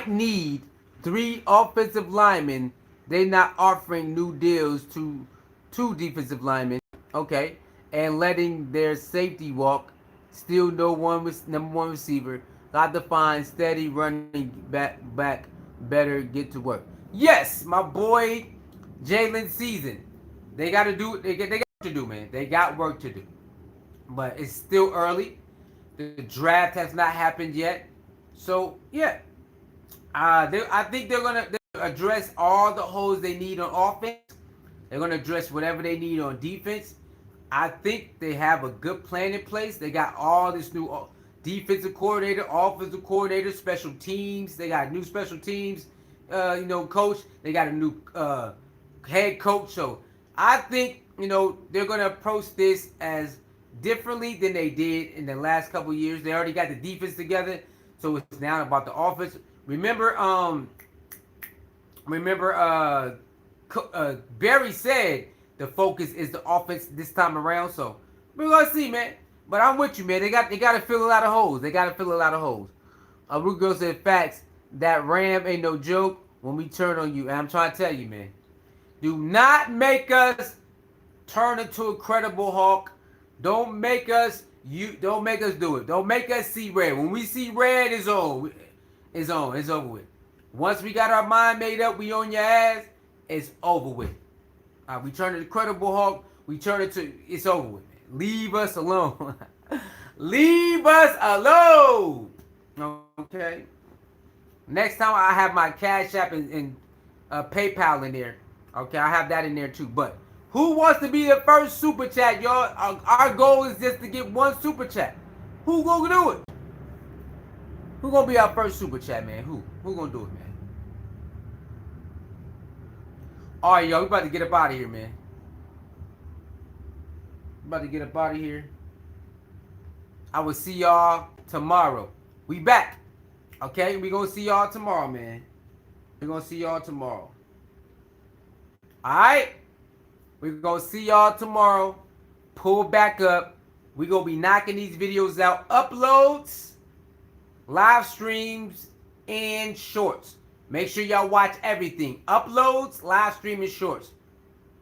need 3 offensive linemen. They not offering new deals to 2 defensive linemen. Okay, and letting their safety walk. Still no one with number 1 receiver. Got to find steady running back. Better get to work. Yes, my boy Jalen Season. They got to do. They got to do, man. They got work to do. But it's still early. The draft has not happened yet. So yeah, I think they're gonna address all the holes they need on offense. They're gonna address whatever they need on defense. I think they have a good plan in place. They got all this new defensive coordinator, offensive coordinator, special teams. They got new special teams, coach. They got a new head coach. So I think, they're going to approach this as differently than they did in the last couple of years. They already got the defense together. So it's now about the offense. Remember, Barry said the focus is the offense this time around. So we're gonna see, man. But I'm with you, man. They got to fill a lot of holes. Root Girl said facts. That Ram ain't no joke when we turn on you. And I'm trying to tell you, man. Do not make us turn into a credible hawk. Don't make us do it. Don't make us see red. When we see red, it's on. It's over with. Once we got our mind made up, we on your ass, it's over with. We turn it to Credible Hawk. We turn it to, it's over with. Leave us alone. Leave us alone. Okay. Next time I have my Cash App and PayPal in there. Okay, I have that in there too. But who wants to be the first super chat, y'all? Our goal is just to get one super chat. Who gonna do it? Who gonna be our first super chat, man? Who gonna do it, man? All right, y'all. We about to get up out of here, man. About to get up out of here. I will see y'all tomorrow. We back. Okay, we gonna see y'all tomorrow, man. We gonna see y'all tomorrow. Alright? We gonna see y'all tomorrow. Pull back up. We gonna be knocking these videos out. Uploads, live streams, and shorts. Make sure y'all watch everything. Uploads, live stream, and shorts.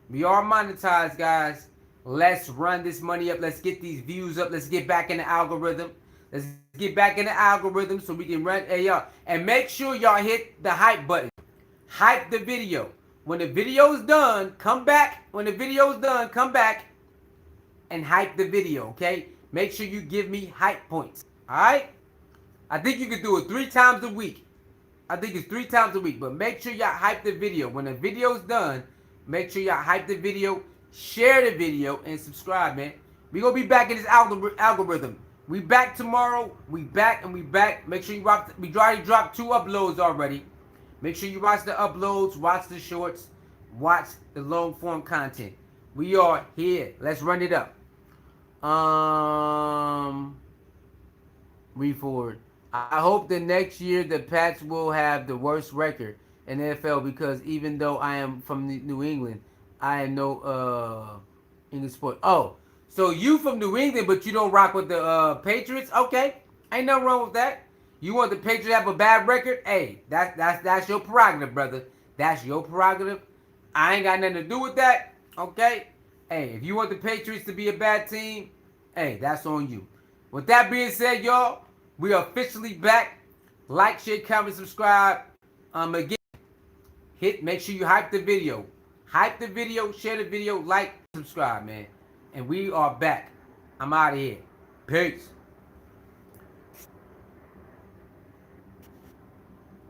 We are monetized, guys. Let's run this money up. Let's get these views up. Let's get back in the algorithm. Let's get back in the algorithm so we can run. Hey, y'all. And make sure y'all hit the hype button. Hype the video. When the video's done, come back. When the video's done, come back and hype the video, okay? Make sure you give me hype points. Alright? I think you can do it 3 times a week. I think it's 3 times a week. But make sure y'all hype the video. When the video's done, make sure y'all hype the video. Share the video and subscribe, man. We gonna be back in this algorithm. We back tomorrow. We back and we back. Make sure you watch. We already dropped 2 uploads already. Make sure you watch the uploads, watch the shorts, watch the long form content. We are here. Let's run it up. Read forward. I hope the next year the Pats will have the worst record in the NFL because even though I am from New England, I am no English sport. Oh, so you from New England, but you don't rock with the Patriots? Okay, ain't nothing wrong with that. You want the Patriots to have a bad record? Hey, that's your prerogative, brother. That's your prerogative. I ain't got nothing to do with that. Okay. Hey, if you want the Patriots to be a bad team, hey, that's on you. With that being said, y'all, we are officially back. Like, share, comment, subscribe. Again, make sure you hype the video. Hype the video, share the video, like, subscribe, man. And we are back. I'm out of here. Peace.